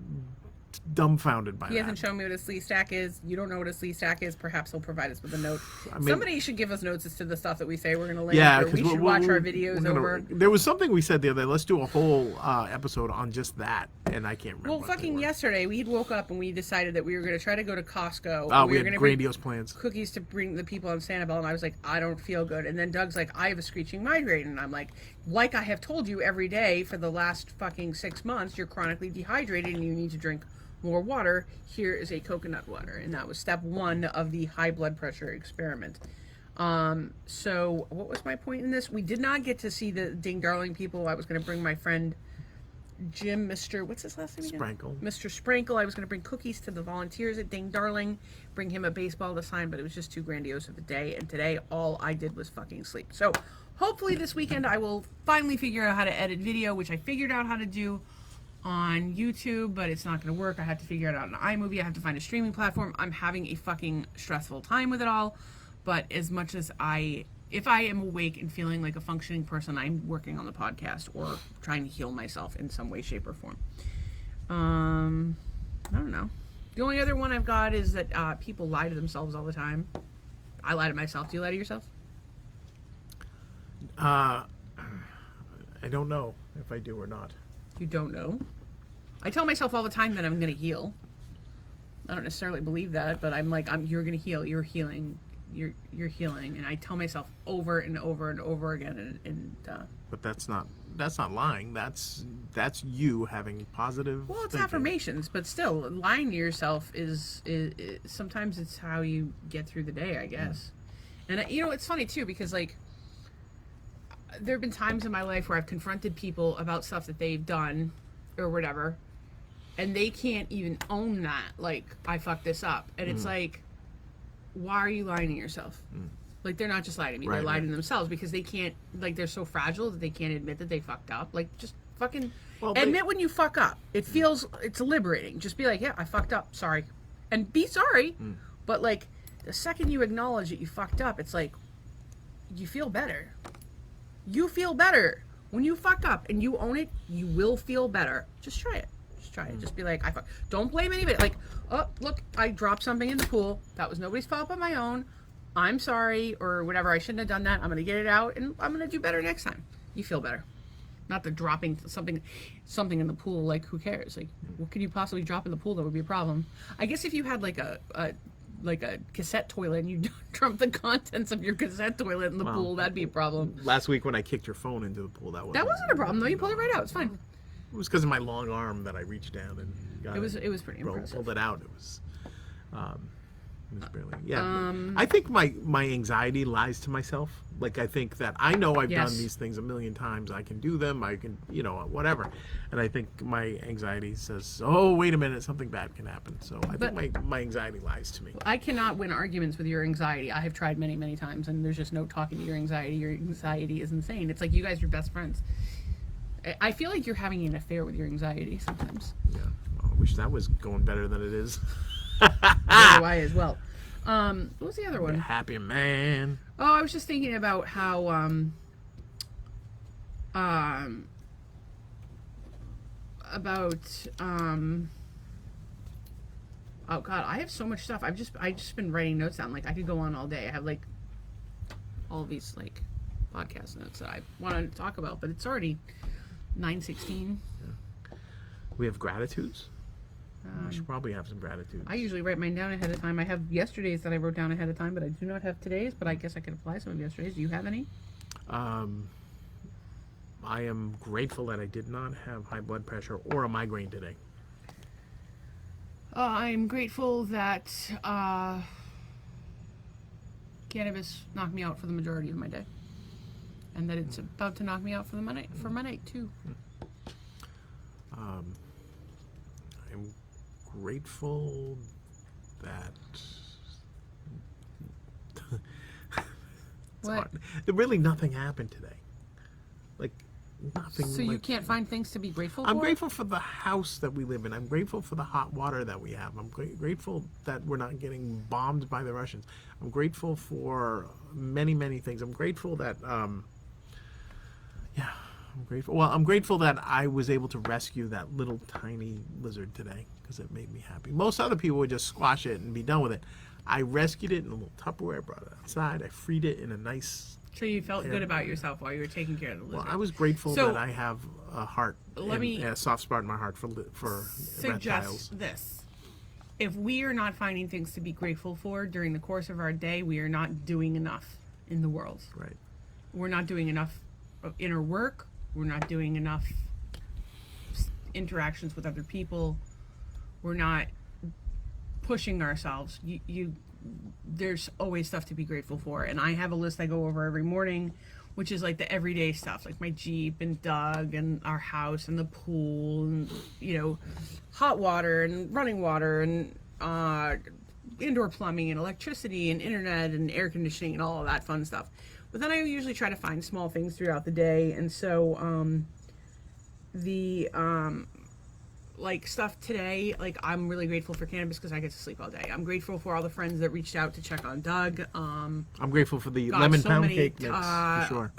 dumbfounded by He that. hasn't shown me what a sleeve stack is. You don't know what a sleeve stack is. Perhaps he'll provide us with a note. I mean- Somebody should give us notes as to the stuff that we say we're going to link. Yeah, or because we should watch our videos over. There was something we said the other day. Let's do a whole episode on just that, and I can't remember. Well, what they fucking were. yesterday, we woke up and we decided that we were going to try to go to Costco. Oh, we we were had gonna bring grandiose plans. cookies to bring the people on Sanibel, and I was like, I don't feel good. And then Doug's like, I have a screeching migraine, and I'm like I have told you every day for the last fucking 6 months, you're chronically dehydrated and you need to drink more water. Here is a coconut water, and that was step 1 of the high blood pressure experiment. So what was my point in this? We did not get to see the Ding Darling people. I was going to bring my friend Jim, what's his last name again? Sprankle. Mr. Sprankle. I was going to bring cookies to the volunteers at Ding Darling, bring him a baseball to sign, but it was just too grandiose of a day, and today all I did was fucking sleep. So hopefully this weekend I will finally figure out how to edit video, which I figured out how to do on YouTube, but it's not going to work. I have to figure it out on iMovie. I have to find a streaming platform. I'm having a fucking stressful time with it all, but as much as if I am awake and feeling like a functioning person, I'm working on the podcast or trying to heal myself in some way, shape, or form. I don't know. The only other one I've got is that people lie to themselves all the time. I lie to myself. Do you lie to yourself? I don't know if I do or not. You don't know? I tell myself all the time that I'm going to heal. I don't necessarily believe that, but I'm like, you're going to heal. You're healing. You're healing. And I tell myself over and over and over again. But that's not lying. That's you having positive. Well, it's thinking. affirmations, but still, lying to yourself is sometimes it's how you get through the day, I guess. And it's funny too because like there have been times in my life where I've confronted people about stuff that they've done or whatever, and they can't even own that. Like, I fucked this up, and it's like, why are you lying to yourself? Like, they're not just lying to me; they're lying to themselves because they can't. Like, they're so fragile that they can't admit that they fucked up. Like, just fucking admit when you fuck up. It's liberating. Just be like, yeah, I fucked up. Sorry, and be sorry. But like, the second you acknowledge that you fucked up, it's like you feel better. You feel better when you fuck up and you own it. You will feel better. Just try it. Just be like, don't blame anybody. Like, oh, look, I dropped something in the pool. That was nobody's fault but my own. I'm sorry, or whatever. I shouldn't have done that. I'm going to get it out, and I'm going to do better next time. You feel better. Not the dropping something in the pool. Like, who cares? Like, what could you possibly drop in the pool that would be a problem? I guess if you had like like a cassette toilet and you dump the contents of your cassette toilet in the pool, that'd be a problem. Last week when I kicked your phone into the pool, that wasn't a problem though. You pulled it right out. It's fine. It was because of my long arm that I reached down and got it was pretty impressive. Pulled it out. It was barely. Yeah. I think my anxiety lies to myself. Like, I think that I know I've done these things a million times. I can do them. I can, whatever. And I think my anxiety says, oh, wait a minute, something bad can happen. So I think my anxiety lies to me. I cannot win arguments with your anxiety. I have tried many, many times, and there's just no talking to your anxiety. Your anxiety is insane. It's like you guys are best friends. I feel like you're having an affair with your anxiety sometimes. Yeah. Well, I wish that was going better than it is. Why as well. What was the other one? Happy man. Oh, I was just thinking about how oh god, I have so much stuff. I've just been writing notes down. Like, I could go on all day. I have like all of these like podcast notes that I want to talk about, but it's already 9:16. Yeah. We have gratitudes. We should probably have some gratitudes. I usually write mine down ahead of time. I have yesterday's that I wrote down ahead of time, but I do not have today's, but I guess I could apply some of yesterday's. Do you have any? I am grateful that I did not have high blood pressure or a migraine today. I'm grateful that cannabis knocked me out for the majority of my day, and that it's about to knock me out for my night too. I'm grateful that what? Really nothing happened today. Like, nothing. So you can't find things to be grateful for? I'm grateful for the house that we live in. I'm grateful for the hot water that we have. I'm grateful that we're not getting bombed by the Russians. I'm grateful for many, many things. I'm grateful that, I'm grateful. Well, I'm grateful that I was able to rescue that little tiny lizard today because it made me happy. Most other people would just squash it and be done with it. I rescued it in a little Tupperware, brought it outside. I freed it in a nice... So you felt good about yourself while you were taking care of the lizard. Well, I was grateful that I have a heart, a soft spot in my heart for suggest reptiles. This. If we are not finding things to be grateful for during the course of our day, we are not doing enough in the world. Right. We're not doing enough inner work. We're not doing enough interactions with other people. We're not pushing ourselves. There's always stuff to be grateful for, and I have a list I go over every morning, which is like the everyday stuff, like my Jeep and Doug and our house and the pool and hot water and running water and indoor plumbing and electricity and internet and air conditioning and all of that fun stuff. But then I usually try to find small things throughout the day, and so like stuff today, like I'm really grateful for cannabis because I get to sleep all day. I'm grateful for all the friends that reached out to check on Doug. I'm grateful for the lemon pound cake mix, for sure.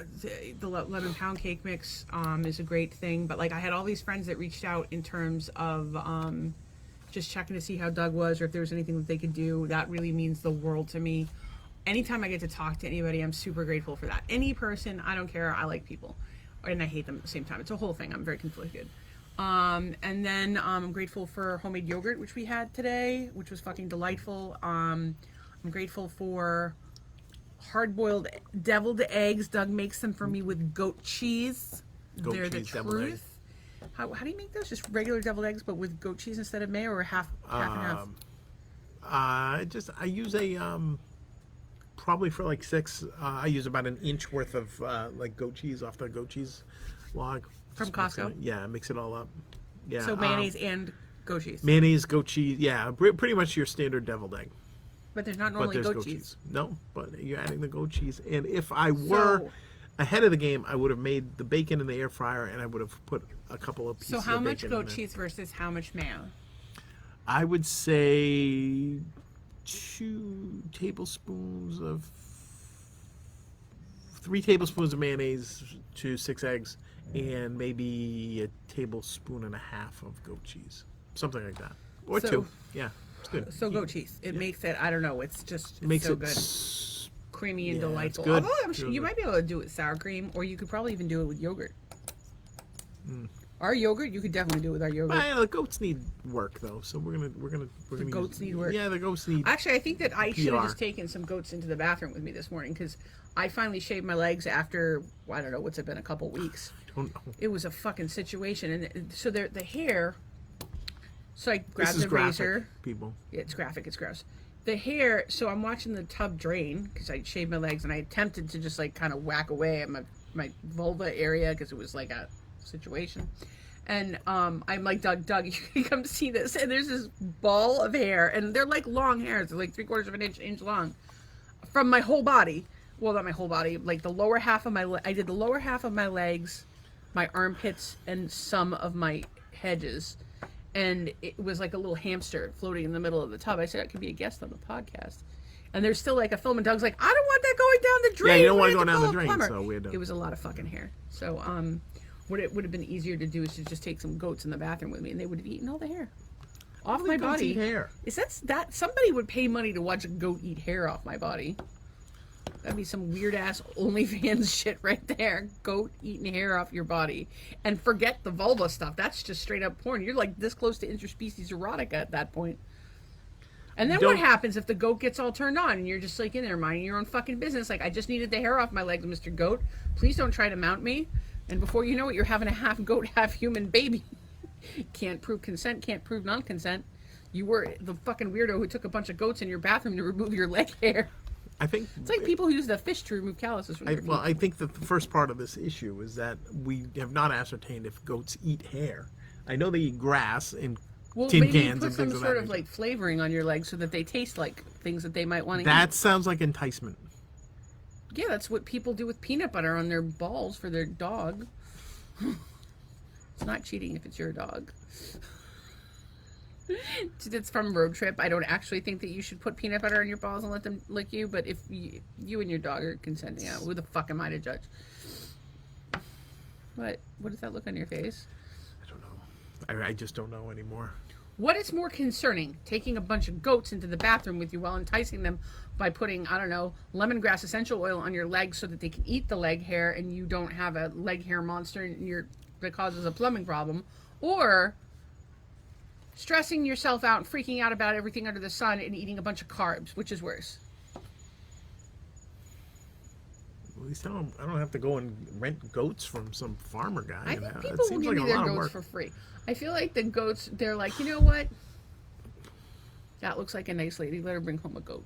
The lemon pound cake mix is a great thing. But like I had all these friends that reached out in terms of just checking to see how Doug was or if there was anything that they could do. That really means the world to me. Anytime I get to talk to anybody, I'm super grateful for that. Any person, I don't care. I like people. And I hate them at the same time. It's a whole thing. I'm very conflicted. And then I'm grateful for homemade yogurt, which we had today, which was fucking delightful. I'm grateful for hard-boiled deviled eggs. Doug makes them for me with goat cheese. They're the truth. How do you make those? Just regular deviled eggs, but with goat cheese instead of mayo, or half and half? I use a probably for like 6. I use about an inch worth of like goat cheese off the goat cheese log. From Costco? Yeah, mix it all up. Yeah. So mayonnaise and goat cheese. Mayonnaise, goat cheese, yeah, pretty much your standard deviled egg. But there's not normally goat cheese. No, but you're adding the goat cheese. And if I were ahead of the game, I would have made the bacon in the air fryer, and I would have put a couple of pieces of bacon. So how much goat cheese versus how much mayo? I would say 2 tablespoons of 3 tablespoons of mayonnaise to 6 eggs. And maybe a tablespoon and a half of goat cheese, something like that, or 2. Yeah, it's good. So goat cheese, it makes it. I don't know. It's just so good, creamy and delightful. Good. Although I'm sure you might be able to do it with sour cream, or you could probably even do it with yogurt. Our yogurt, you could definitely do it with our yogurt. The goats need work though, so we're gonna The goats need work. Yeah, the goats need. Actually, I think that I should have PR. just taken some goats into the bathroom with me this morning because I finally shaved my legs after, I don't know, what's it been, a couple weeks. I don't know. It was a fucking situation. And so the hair, so I This grabbed is the graphic, razor. people. Yeah, it's graphic, it's gross. The hair, so I'm watching the tub drain because I shaved my legs and I attempted to just like kind of whack away at my vulva area because it was like a situation. And I'm like, Doug, you can come see this. And there's this ball of hair, and they're like long hairs. They're like 3/4 of an inch long from my whole body. Well, not my whole body, like the lower half of I did the lower half of my legs, my armpits, and some of my hedges. And it was like a little hamster floating in the middle of the tub. I said, I could be a guest on the podcast. And there's still like a film, and Doug's like, I don't want that going down the drain. Yeah, you don't We want to have go down call the a drain, plumber. so we had to. It was a lot of fucking hair. So, what it would have been easier to do is to just take some goats in the bathroom with me, and they would have eaten all the hair off my Goats body. eat hair. Is that somebody would pay money to watch a goat eat hair off my body? That'd be some weird ass OnlyFans shit right there. Goat eating hair off your body, and forget the vulva stuff. That's just straight up porn. You're like this close to interspecies erotica at that point. And then what happens if the goat gets all turned on and you're just like in there minding your own fucking business? Like, I just needed the hair off my legs, Mr. Goat. Please don't try to mount me. And before you know it, you're having a half goat, half human baby. Can't prove consent, can't prove non-consent. You were the fucking weirdo who took a bunch of goats in your bathroom to remove your leg hair. I think It's like people who use the fish to remove calluses from their feet. Well, I think that the first part of this issue is that we have not ascertained if goats eat hair. I know they eat grass in tin maybe cans put and some things sort of of that. like flavoring on your legs so that they taste like things that they might want to eat. That sounds like enticement. Yeah, that's what people do with peanut butter on their balls for their dog. It's not cheating if it's your dog. It's from Road Trip. I don't actually think that you should put peanut butter on your balls and let them lick you, but if you and your dog are consenting, who the fuck am I to judge? What does that look on your face? I don't know. I just don't know anymore. What is more concerning, taking a bunch of goats into the bathroom with you while enticing them by putting, I don't know, lemongrass essential oil on your legs so that they can eat the leg hair and you don't have a leg hair monster that causes a plumbing problem, or stressing yourself out and freaking out about everything under the sun and eating a bunch of carbs? Which is worse? At least I don't have to go and rent goats from some farmer guy. I think It people will seems give like me a their lot of goats work. for free. I feel like the goats, they're like, you know what? That looks like a nice lady. Let her bring home a goat.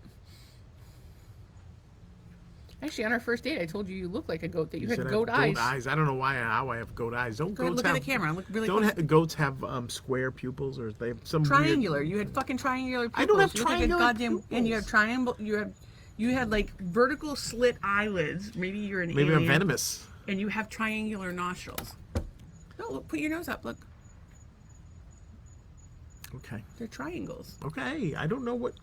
Actually, on our first date, I told you look like a goat, that you had said I goat have eyes. Goat eyes. I don't know how I have goat eyes. Don't Go ahead, goats look have? at the camera. Look really Don't close. goats have square pupils, or they have some Triangular. Weird... You had fucking triangular pupils. I don't have You look like a triangular goddamn, pupils. and you have triangle. You had like vertical slit eyelids. Maybe you're an Maybe alien. I'm venomous. And you have triangular nostrils. No, look, put your nose up. Look, Okay. they're triangles. Okay. I don't know what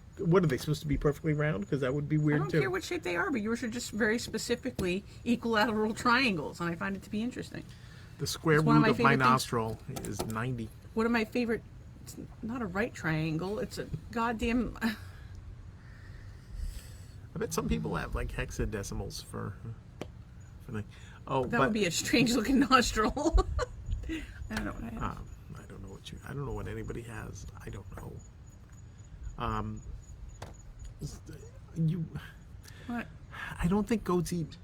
are they supposed to be perfectly round? Because that would be I weird don't too. care what shape they are, but yours are just very specifically equilateral triangles, and I find it to be interesting. The square one of root my of my favorite things. nostril is 90. One of my favorite. It's not a right triangle. It's a goddamn. I bet some people have like hexadecimals for the. Oh, That but would be a strange looking nostril. I don't know what I have. I don't know what anybody has. I don't know. What? I don't think goats eat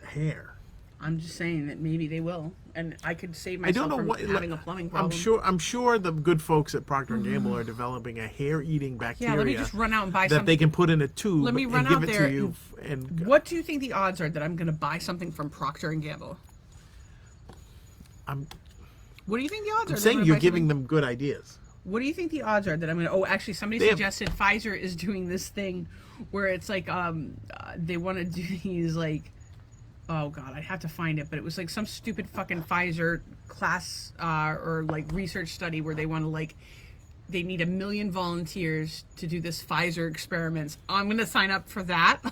hair. I'm just saying that maybe they will, and I could save I myself don't know from what having a plumbing problem. I'm sure the good folks at Procter & Gamble are developing a hair-eating bacteria. Yeah, let me just run out and buy that something. they can put in a tube Let me run and give out it there to you. And What do you think the odds are that I'm going to buy something from Procter & Gamble? What do you think the odds are? I'm saying you're giving them good ideas. What do you think the odds are that I'm going to... Oh, actually, somebody suggested Pfizer is doing this thing where it's like they want to do these like... Oh, God, I'd have to find it. But it was like some stupid fucking Pfizer class or like research study where they want to like... They need 1 million volunteers to do this Pfizer experiments. I'm going to sign up for that. I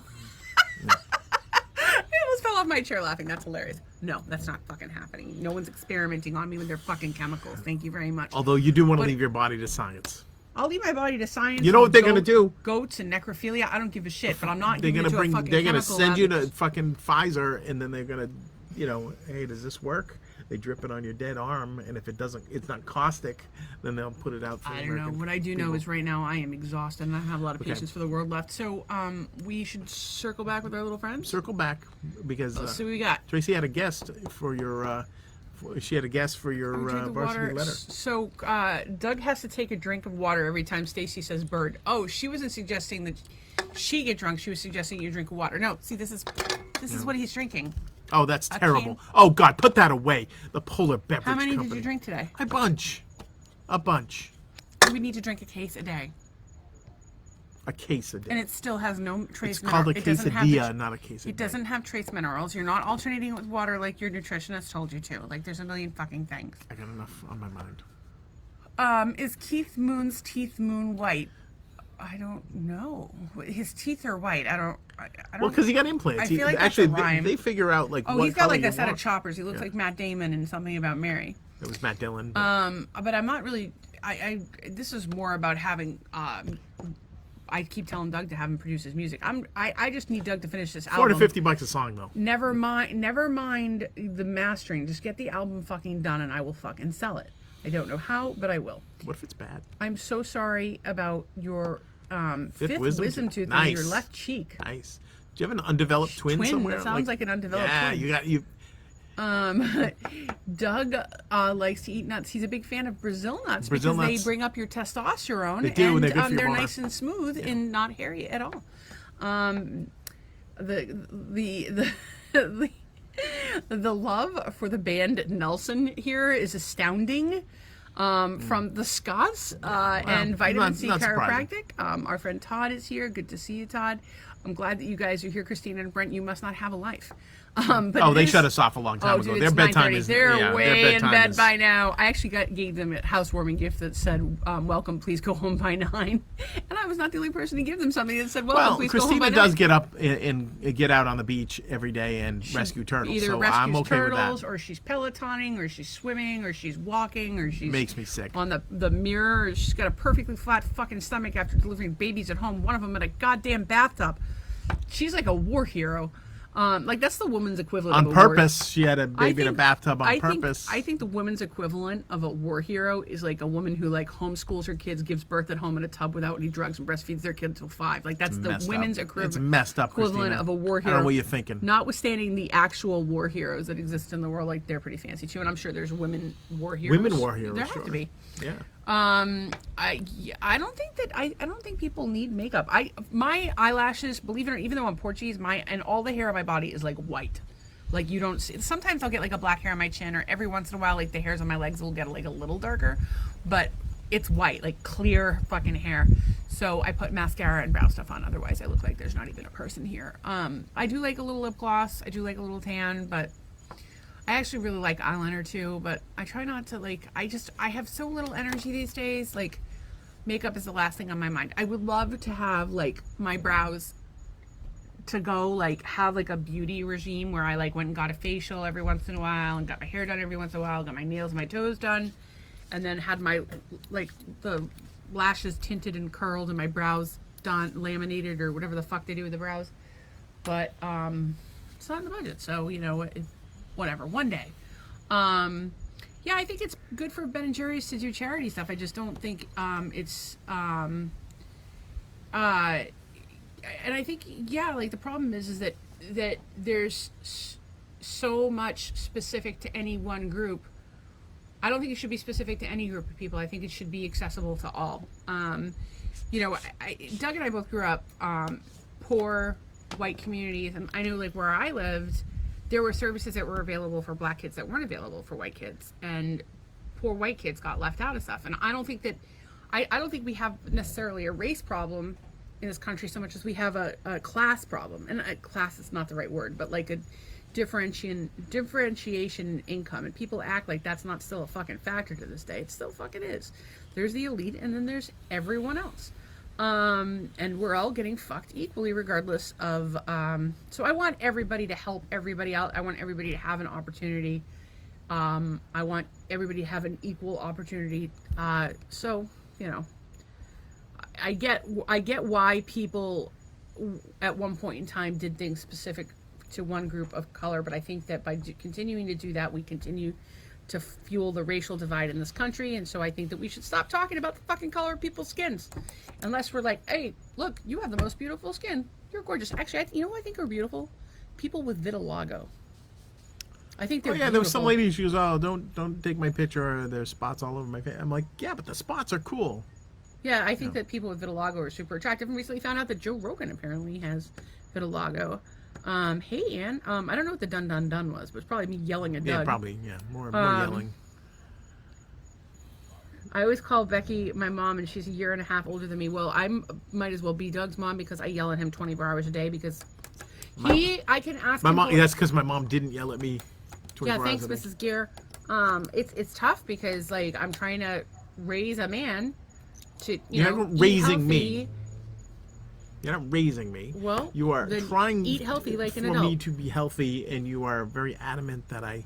almost fell off my chair laughing. That's hilarious. No, that's not fucking happening. No one's experimenting on me with their fucking chemicals. Thank you very much. Although you do want to leave your body to science. I'll leave my body to science. You know what they're going to do? Goats and necrophilia. I don't give a shit, but I'm not They're giving going it to to a fucking They're going to chemical send you lab. to fucking Pfizer, and then they're going to, hey, does this work? they drip it on your dead arm, and if it's not caustic, then they'll put it out for I don't American know. What I do know people. is right now I am exhausted and I have a lot of Okay. patience for the world left. So we should circle back with our little friends. Circle back, because Let's see what we got. Tracy had a guest for your. She had a guest for your Drink the varsity water. letter. So Doug has to take a drink of water every time Stacy says bird. Oh, she wasn't suggesting that she get drunk. She was suggesting you drink water. No, see, this is what he's drinking. Oh, that's A terrible. can- Oh God, put that away. The Polar Beverage How many Company. did you drink today? A bunch. We need to drink a case a day, A case a day. and it still has no trace. It's called a It doesn't have the- quesadilla, not a quesadilla. It doesn't have trace minerals. You're not alternating it with water like your nutritionist told you to. Like, there's a million fucking things. I got enough on my mind. Is Keith Moon's teeth moon white? I don't know. His teeth are white. I don't. Well, because he got implants. I feel like that's actually, a rhyme. they figure out like Oh, what he's got color like you a set want. of choppers. He looks like Matt Damon in Something About Mary. It was Matt Dillon. But I'm not really. This is more about having. I keep telling Doug to have him produce his music. I just need Doug to finish this album. $450 a song though. Never mind the mastering. Just get the album fucking done, and I will fucking sell it. I don't know how, but I will. What if it's bad? I'm so sorry about your fifth wisdom wisdom tooth. tooth on your Nice. left cheek. Nice. Do you have an undeveloped twin, Twin? somewhere? That sounds like an undeveloped twin. Yeah, you. Doug likes to eat nuts. He's a big fan of Brazil nuts Brazil because nuts. they bring up your testosterone. They do, and they're good for your they're bladder. nice and smooth and not hairy at all. The love for the band Nelson here is astounding. From the Scots and Vitamin C not surprising. Chiropractic. Our friend Todd is here. Good to see you, Todd. I'm glad that you guys are here, Christina and Brent. You must not have a life. But Oh, it they is- shut us off a long time ago. dude, Their it's bedtime 9:30. is They're yeah, way their in bedtime bed is- by now. I actually gave them a housewarming gift that said, "Welcome, please go home by 9." And I was not the only person to give them something that said, "Welcome, Well, please go home by Christina 9." does get up and get out on the beach every day and rescue turtles. Either So rescues I'm okay turtles, with or she's pelotoning, or she's swimming, or she's walking, or she's that. Makes me sick. on the mirror. She's got a perfectly flat fucking stomach after delivering babies at home. One of them in a goddamn bathtub. She's like a war hero. Like that's the woman's equivalent On of a war- purpose, she had a baby in a bathtub on purpose. I think the woman's equivalent of a war hero is like a woman who like homeschools her kids, gives birth at home in a tub without any drugs, and breastfeeds their kid until 5. Like that's the Messed women's up. equivalent. It's messed up, equivalent Christina. of a war I hero. don't know what you're thinking. Notwithstanding the actual war heroes that exist in the world, like they're pretty fancy too, and I'm sure there's women war heroes. Women war heroes, There have sure. to be. Yeah. I don't think that I don't think people need makeup. My eyelashes, believe it or not, even though I'm Portuguese, and all the hair on my body is like white. Like you don't see. Sometimes I'll get like a black hair on my chin, or every once in a while, like the hairs on my legs will get like a little darker, but it's white, like clear fucking hair. So I put mascara and brow stuff on. Otherwise, I look like there's not even a person here. I do like a little lip gloss. I do like a little tan, but I actually really like eyeliner too, but I try not to like, I have so little energy these days. Like makeup is the last thing on my mind. I would love to have like my brows to go like have like a beauty regime where I like went and got a facial every once in a while and got my hair done every once in a while, got my nails and my toes done, and then had my like the lashes tinted and curled and my brows done, laminated or whatever the fuck they do with the brows. But it's not in the budget, so you know whatever, one day. Yeah, I think it's good for Ben and Jerry's to do charity stuff. I just don't think it's and I think like the problem is that there's so much specific to any one group. I don't think it should be specific to any group of people. I think it should be accessible to all. You know, Doug and I both grew up poor white communities, and I know like where I lived, there were services that were available for black kids that weren't available for white kids, and poor white kids got left out of stuff. And I don't think that I don't think we have necessarily a race problem in this country so much as we have a class problem. And class is not the right word, but like a differentiation in income. And people act like that's not still a fucking factor to this day. It still fucking is. There's the elite, and then there's everyone else. And we're all getting fucked equally regardless of, so I want everybody to help everybody out. I want everybody to have an opportunity. I want everybody to have an equal opportunity. So, you know, I get why people at one point in time did things specific to one group of color, but I think that by continuing to do that, we continue to fuel the racial divide in this country. And so I think that we should stop talking about the fucking color of people's skins, unless we're like, hey, look, you have the most beautiful skin. You're gorgeous. Actually, you know what I think are beautiful? People with vitiligo. I think they're Oh yeah, beautiful. there was some lady. She goes, "Oh, don't take my picture. There's spots all over my face." I'm like, "Yeah, but the spots are cool." Yeah, I think that people with vitiligo are super attractive. And recently found out that Joe Rogan apparently has vitiligo. Hey, Ann. I don't know what the dun dun dun was, but it's probably me yelling at Doug. Yeah, probably. Yeah, more yelling. I always call Becky my mom, and she's a year and a half older than me. Well, I might as well be Doug's mom because I yell at him 24 hours a day because I can ask my him. mom. That's because my mom didn't yell at me 24 Yeah, hours thanks, a day. Mrs. Gear. It's tough because like I'm trying to raise a man to You're know not raising eat me. healthy. You're not raising me. Well, you are then trying eat healthy like an for adult. me to be healthy, and you are very adamant that I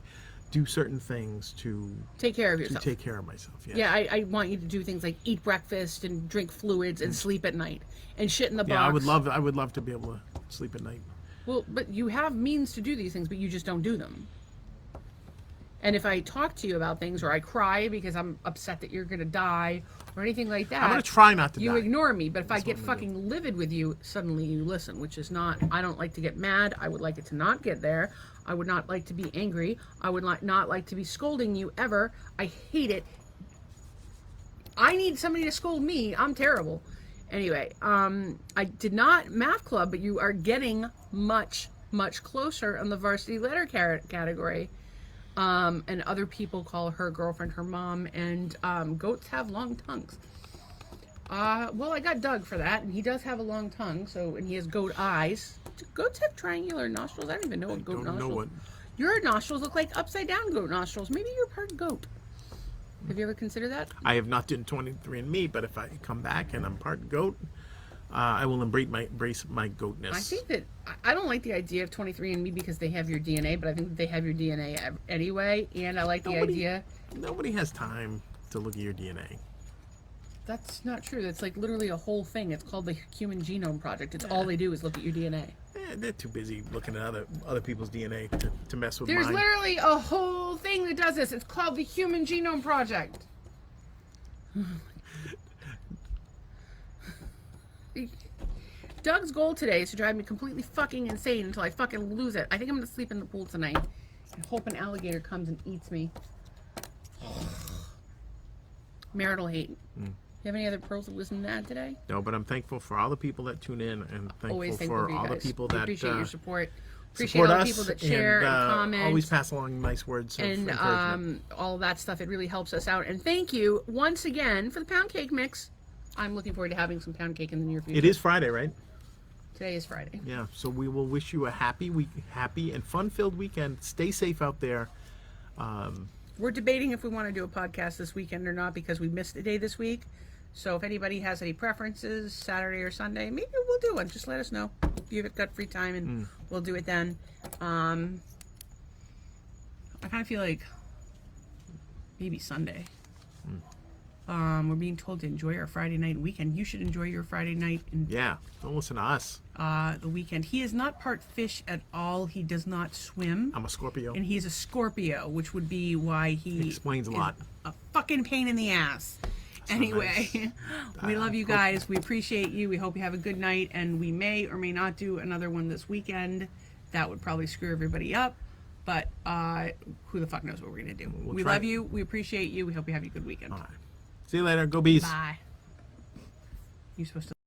do certain things to Take care of yourself. take care of myself. Yes. Yeah, I want you to do things like eat breakfast and drink fluids and sleep at night and shit in the box. Yeah, I would love to be able to sleep at night. Well, but you have means to do these things, but you just don't do them. And if I talk to you about things or I cry because I'm upset that you're going to die or anything like that, I'm going to try not to you die. ignore me. But if I That's get what I'm gonna fucking livid with you, suddenly you listen, which is not, I don't like to get mad. I would like it to not get there. I would not like to be angry. I would not like to be scolding you ever. I hate it. I need somebody to scold me. I'm terrible. Anyway, I did not math club, but you are getting much, much closer on the varsity letter category. And other people call her girlfriend her mom, and goats have long tongues. Well, I got Doug for that, and he does have a long tongue, and he has goat eyes. Do goats have triangular nostrils? I don't even know what goat nostrils. Know what. Your nostrils look like upside down goat nostrils. Maybe you're part goat. Have you ever considered that? I have not done 23andMe, but if I come back and I'm part goat, I will embrace my goatness. I think that I don't like the idea of 23andMe because they have your DNA, but I think that they have your DNA anyway, and I like the idea. Nobody has time to look at your DNA. That's not true. That's like literally a whole thing. It's called the Human Genome Project. It's all they do is look at your DNA. They're too busy looking at other people's DNA to mess with There's mine. literally a whole thing that does this. It's called the Human Genome Project. Doug's goal today is to drive me completely fucking insane until I fucking lose it. I think I'm gonna sleep in the pool tonight and hope an alligator comes and eats me. Marital hate. You have any other pearls of wisdom to add today? No, but I'm thankful for all the people that tune in, and Always thankful thankful for all you the guys. people We that appreciate your support. Appreciate support all the us people that share and comment. always pass along nice words of encouragement. All that stuff. It really helps us out. And thank you once again for the pound cake mix. I'm looking forward to having some pound cake in the near future. It is Friday, right? Today is Friday. Yeah, so we will wish you a happy and fun-filled weekend. Stay safe out there. We're debating if we want to do a podcast this weekend or not because we missed a day this week. So if anybody has any preferences, Saturday or Sunday, maybe we'll do one. Just let us know. You've got free time and we'll do it then. I kind of feel like maybe Sunday. We're being told to enjoy our Friday night and weekend. You should enjoy your Friday night and Yeah, don't listen to us. the weekend. He is not part fish at all. He does not swim. I'm a Scorpio. And he's a Scorpio, which would be why he Explains a is lot. A fucking pain in the ass. Anyway, we love you guys. We appreciate you. We hope you have a good night, and we may or may not do another one this weekend. That would probably screw everybody up, but who the fuck knows what we're gonna do? We love you. We appreciate you. We hope you have a good weekend. All right. See you later. Go Bees. Bye. You're supposed to.